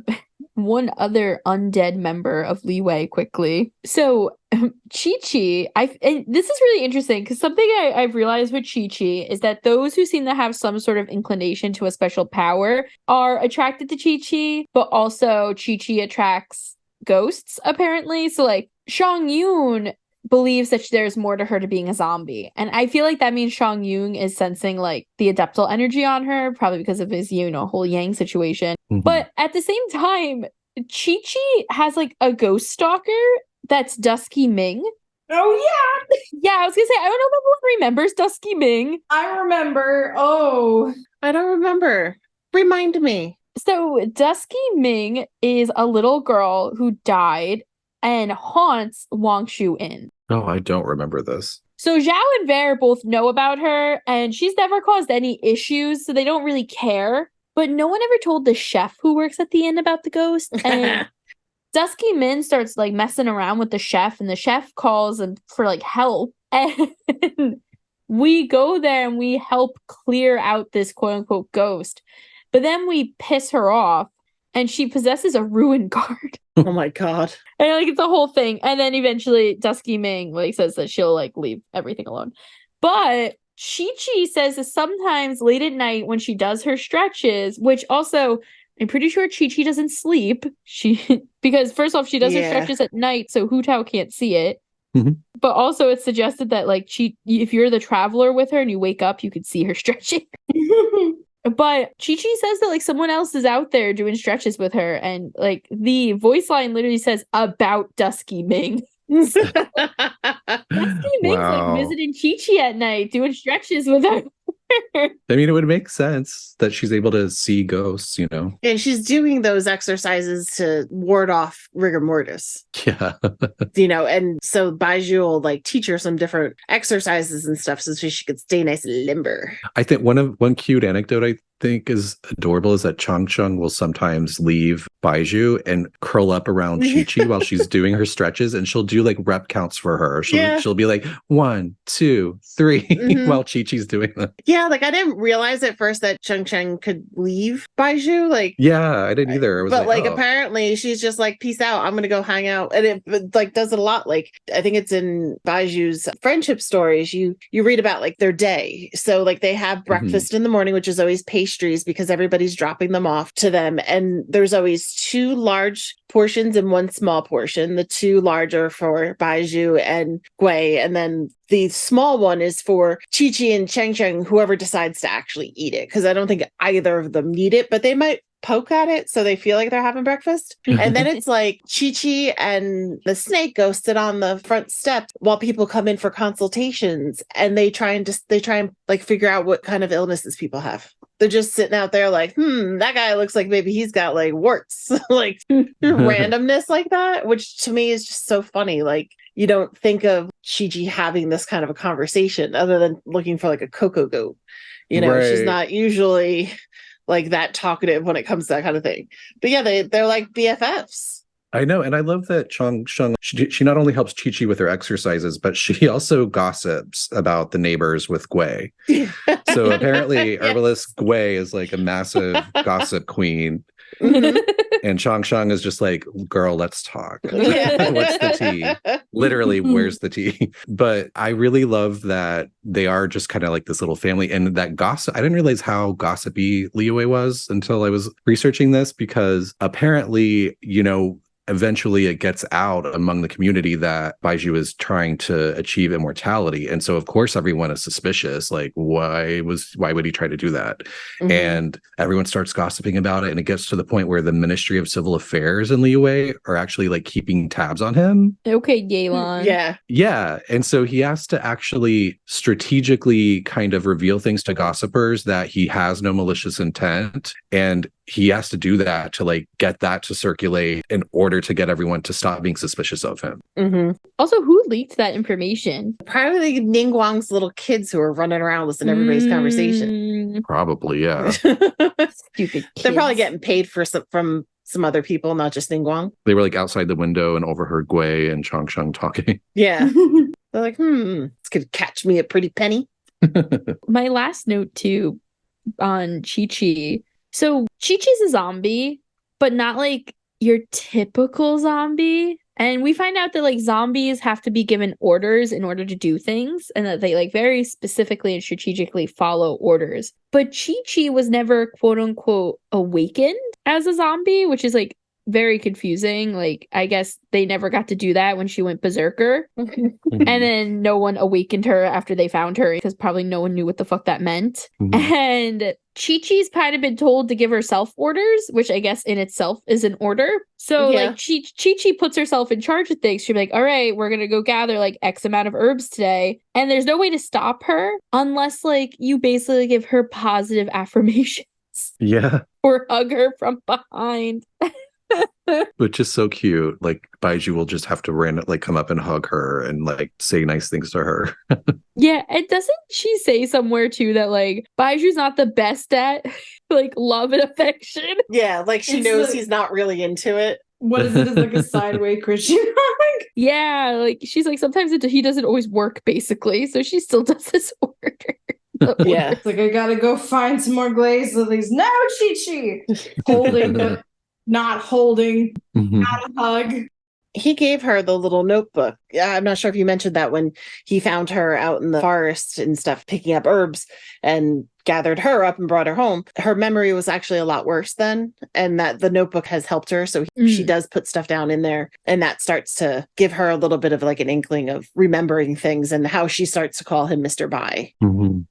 one other undead member of Li Wei quickly. So Qiqi, and this is really interesting because something I've realized with Qiqi is that those who seem to have some sort of inclination to a special power are attracted to Qiqi, but also Qiqi attracts ghosts, apparently. So like Shang Yun believes that there's more to her to being a zombie. And I feel like that means Shang Yun is sensing like the adeptal energy on her, probably because of his, whole Yang situation. Mm-hmm. But at the same time, Qiqi has like a ghost stalker that's Dusky Ming. Oh, yeah. Yeah, I was gonna say, I don't know if everyone remembers Dusky Ming. I remember. Oh. I don't remember. Remind me. So Dusky Ming is a little girl who died and haunts Wangshu Inn. Oh, I don't remember this. So Zhao and Ver both know about her, and she's never caused any issues, so they don't really care. But no one ever told the chef who works at the inn about the ghost. And Dusky Min starts like messing around with the chef, and the chef calls and for like help. And we go there and we help clear out this quote unquote ghost. But then we piss her off, and she possesses a ruin card. Oh my god. And like it's a whole thing. And then eventually Dusky Ming like says that she'll like leave everything alone. But Qiqi says that sometimes late at night when she does her stretches, which also I'm pretty sure Qiqi doesn't sleep. Because first off, she does her stretches at night, so Hu Tao can't see it. Mm-hmm. But also it's suggested that like if you're the traveler with her and you wake up, you could see her stretching. But Qiqi says that like someone else is out there doing stretches with her, and like the voice line literally says about Dusky Ming. Dusky Ming's like visiting Qiqi at night, doing stretches with her. I mean, it would make sense that she's able to see ghosts, And she's doing those exercises to ward off rigor mortis. Yeah. And so Baizhu will like teach her some different exercises and stuff so she could stay nice and limber. I think one cute anecdote I think is adorable is that Chang Cheng will sometimes leave Baizhu and curl up around Qiqi while she's doing her stretches, and she'll do like rep counts for her. She'll be like 1, 2, 3 while Qiqi's doing them. Yeah, like I didn't realize at first that Cheng Cheng could leave Baizhu. Like, yeah, I didn't either. But apparently she's just like, peace out. I'm gonna go hang out, and it like does it a lot. Like I think it's in Baiju's friendship stories. You read about like their day. So like they have breakfast in the morning, which is always pastries because everybody's dropping them off to them, and there's always 2 large portions and 1 small portion. The 2 large are for Baizhu and Gui, and then the small one is for Qiqi and Cheng Cheng, whoever decides to actually eat it, because I don't think either of them need it, but they might poke at it so they feel like they're having breakfast. And then it's like Qiqi and the snake go sit on the front steps while people come in for consultations, and they try and like figure out what kind of illnesses people have. They're just sitting out there like, that guy looks like maybe he's got like warts, like randomness like that, which to me is just so funny. Like you don't think of Qiqi having this kind of a conversation other than looking for like a cocoa goat. Right. She's not usually like that talkative when it comes to that kind of thing. But yeah, they're like BFFs. I know, and I love that Chang Sheng, she not only helps Qiqi with her exercises, but she also gossips about the neighbors with Gui. So apparently Herbalist Gui is like a massive gossip queen. And Chang Sheng is just like, girl, let's talk. What's the tea? Literally, where's the tea? But I really love that they are just kind of like this little family, and that gossip. I didn't realize how gossipy Liyue was until I was researching this, because apparently, eventually it gets out among the community that Baizhu is trying to achieve immortality. And so of course everyone is suspicious. Like, why would he try to do that? Mhm. And everyone starts gossiping about it. And it gets to the point where the Ministry of Civil Affairs in Liyue are actually like keeping tabs on him. Okay, Galen. Yeah. Yeah. And so he has to actually strategically kind of reveal things to gossipers that he has no malicious intent. And he has to do that to like get that to circulate in order to get everyone to stop being suspicious of him. Mm-hmm. Also, who leaked that information? Probably Ningguang's little kids who are running around listening to everybody's conversation. Probably, yeah. Stupid kids. They're probably getting paid from some other people, not just Ningguang. They were like outside the window and overheard Gui and Changsheng talking. Yeah. They're like, this could catch me a pretty penny. My last note too on Qiqi. So Qiqi's a zombie, but not like your typical zombie. And we find out that like zombies have to be given orders in order to do things, and that they like very specifically and strategically follow orders. But Qiqi was never quote unquote awakened as a zombie, which is like very confusing. Like, I guess they never got to do that when she went berserker. And then no one awakened her after they found her, because probably no one knew what the fuck that meant. And Qiqi's kind of been told to give herself orders, which I guess in itself is an order. So like Qiqi puts herself in charge of things. She'll be like, all right, we're gonna go gather like X amount of herbs today. And there's no way to stop her unless like you basically give her positive affirmations. Yeah. Or hug her from behind. Which is so cute. Like Baizhu will just have to like come up and hug her and like say nice things to her. Yeah, and doesn't she say somewhere too that like Baiju's not the best at like love and affection? Yeah, like she It's knows like- he's not really into it. What is it? It's like a sideways Christian hug. Yeah, like she's like sometimes he doesn't always work basically, so she still does this order. Yeah. It's like, I gotta go find some more glaze lilies. No, Chi-Chi! Holding, but not holding. Not a hug. He gave her the little notebook. I'm not sure if you mentioned that when he found her out in the forest and stuff, picking up herbs and gathered her up and brought her home. Her memory was actually a lot worse then, and that the notebook has helped her. So she does put stuff down in there, and that starts to give her a little bit of like an inkling of remembering things and how she starts to call him Mr. Bai.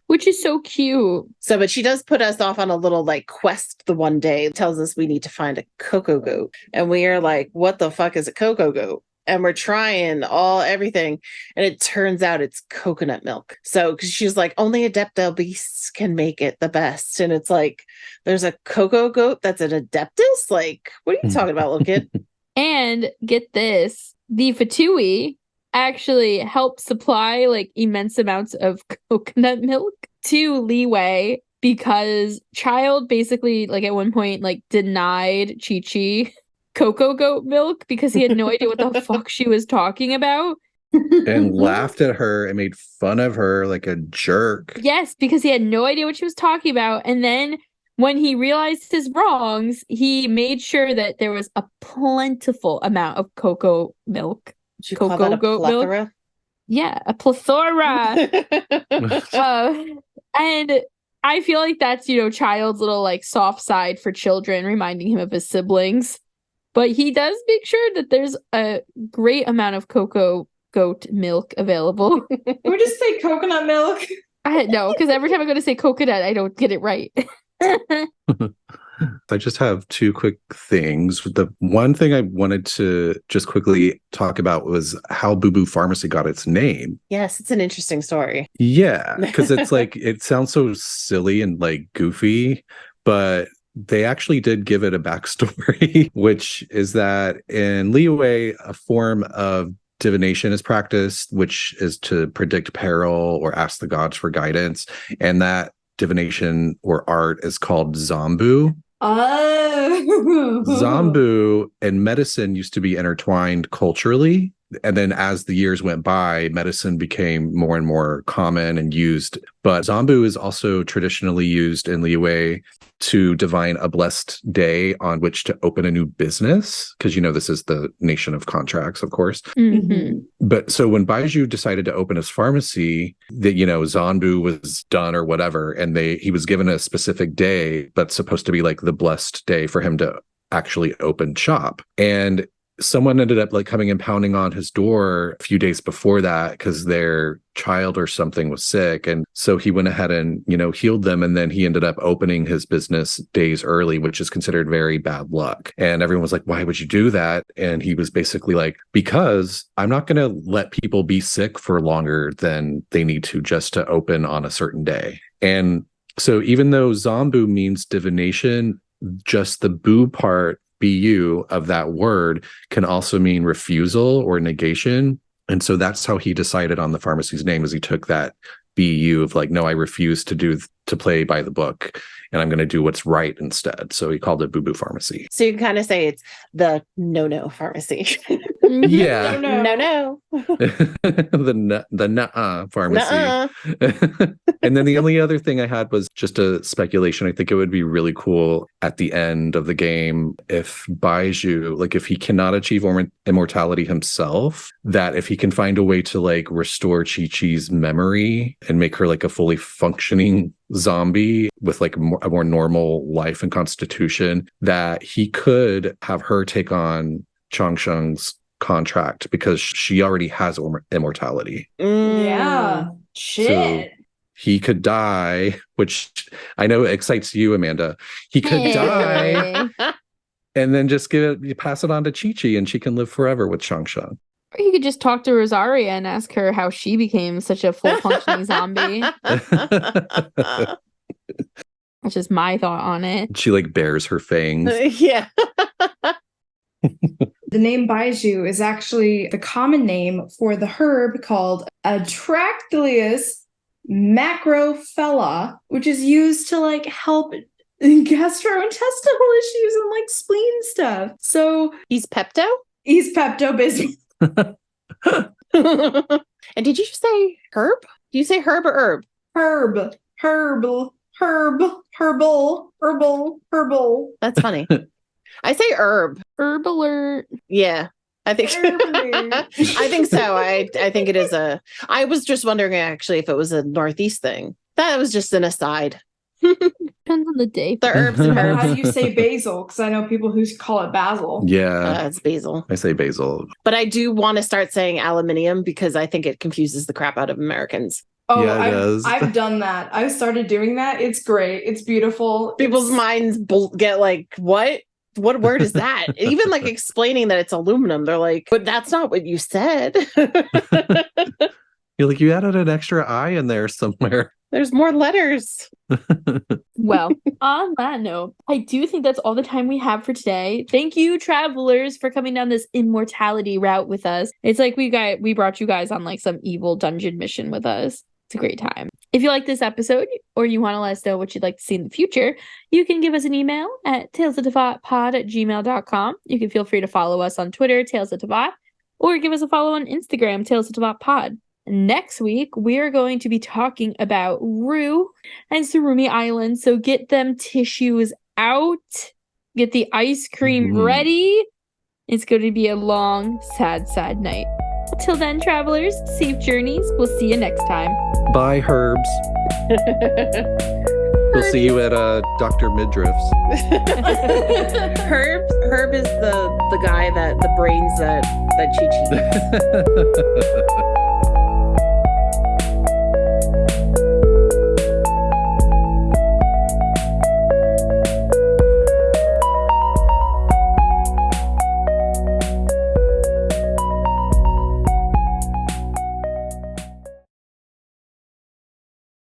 Which is so cute. So, but she does put us off on a little like quest the one day. It tells us we need to find a cocoa goat. And we are like, what the fuck is a cocoa goat? And we're trying everything. And it turns out it's coconut milk. So, because she's like, only Adepta beasts can make it the best. And it's like, there's a cocoa goat that's an Adeptus? Like, what are you talking about, little kid? And get this, the Fatui actually help supply like immense amounts of coconut milk to Liyue, because Child basically like at one point like denied Qiqi cocoa goat milk because he had no idea what the fuck she was talking about. And laughed at her and made fun of her like a jerk. Yes, because he had no idea what she was talking about. And then when he realized his wrongs, he made sure that there was a plentiful amount of cocoa milk. Did you call that a plethora? Yeah, a plethora. And I feel like that's, Child's little like soft side for children, reminding him of his siblings. But he does make sure that there's a great amount of cocoa goat milk available. Or just say coconut milk. I know, because every time I go to say coconut, I don't get it right. I just have two quick things. The one thing I wanted to just quickly talk about was how Boo Boo Pharmacy got its name. Yes, it's an interesting story. Yeah, because it's like, it sounds so silly and like goofy, but they actually did give it a backstory, which is that in Liyue, a form of divination is practiced, which is to predict peril or ask the gods for guidance. And that divination or art is called Zombu. Oh. Zombu and medicine used to be intertwined culturally. And then as the years went by, medicine became more and more common and used. But Zombu is also traditionally used in Liyue to divine a blessed day on which to open a new business. Because, this is the nation of contracts, of course. Mm-hmm. But so when Baizhu decided to open his pharmacy, that, Zombu was done or whatever. And he was given a specific day that's supposed to be like the blessed day for him to actually open shop. And someone ended up like coming and pounding on his door a few days before that because their child or something was sick. And so he went ahead and, healed them. And then he ended up opening his business days early, which is considered very bad luck. And everyone was like, why would you do that? And he was basically like, because I'm not going to let people be sick for longer than they need to just to open on a certain day. And so even though Zombu means divination, just the boo part, BU of that word can also mean refusal or negation. And so that's how he decided on the pharmacy's name, is he took that BU of like, no, I refuse to play by the book and I'm going to do what's right instead. So he called it Boo Boo Pharmacy. So you can kind of say it's the no pharmacy. Yeah. No. the nuh-uh pharmacy. Nuh-uh. And then the only other thing I had was just a speculation. I think it would be really cool at the end of the game if Baizhu, like if he cannot achieve immortality himself, that if he can find a way to like restore Qiqi's memory and make her like a fully functioning zombie with like a more normal life and constitution, that he could have her take on Changsheng's contract because she already has immortality. Yeah. Shit. So he could die, which I know excites you, Amanda. He could die and then just pass it on to Qiqi and she can live forever with Changsheng. Or you could just talk to Rosaria and ask her how she became such a full functioning zombie. That's just my thought on it. She like bears her fangs. Yeah. The name Baizhu is actually the common name for the herb called Atractylius macrophylla, which is used to like help gastrointestinal issues and like spleen stuff. So He's Pepto? he's Pepto-Bismol. And did you say herb? Do you say herb or herb? Herbal. That's funny. I say herb. Herb alert. Yeah. I think I think so. I think it is I was just wondering actually if it was a Northeast thing. That was just an aside. Depends on the day. The herbs and How herbs. do you say basil? Because I know people who call it basil. Yeah. It's basil. I say basil. But I do want to start saying aluminium because I think it confuses the crap out of Americans. Oh, Yeah, it does. I've done that. I've started doing that. It's great. It's beautiful. People's minds get like, what? What word is that? Even like explaining that it's aluminum, they're like, but that's not what you said. You're like, you added an extra I in there somewhere. There's more letters. Well, on that note, I do think that's all the time we have for today. Thank you, travelers, for coming down this immortality route with us. It's like we brought you guys on like some evil dungeon mission with us. It's a great time. If you like this episode or you want to let us know what you'd like to see in the future, you can give us an email at talesoftevatpod@gmail.com. You can feel free to follow us on Twitter, Tales of Tevat, or give us a follow on Instagram, Tales of Tevat Pod. Next week, we are going to be talking about Rue and Surumi Island. So get them tissues out, get the ice cream ready. It's going to be a long, sad night. Till then, travelers, safe journeys. We'll see you next time. Bye, Herbs. We'll see you at Dr. Midriff's. Herb is the guy that the brains that Qiqi eats.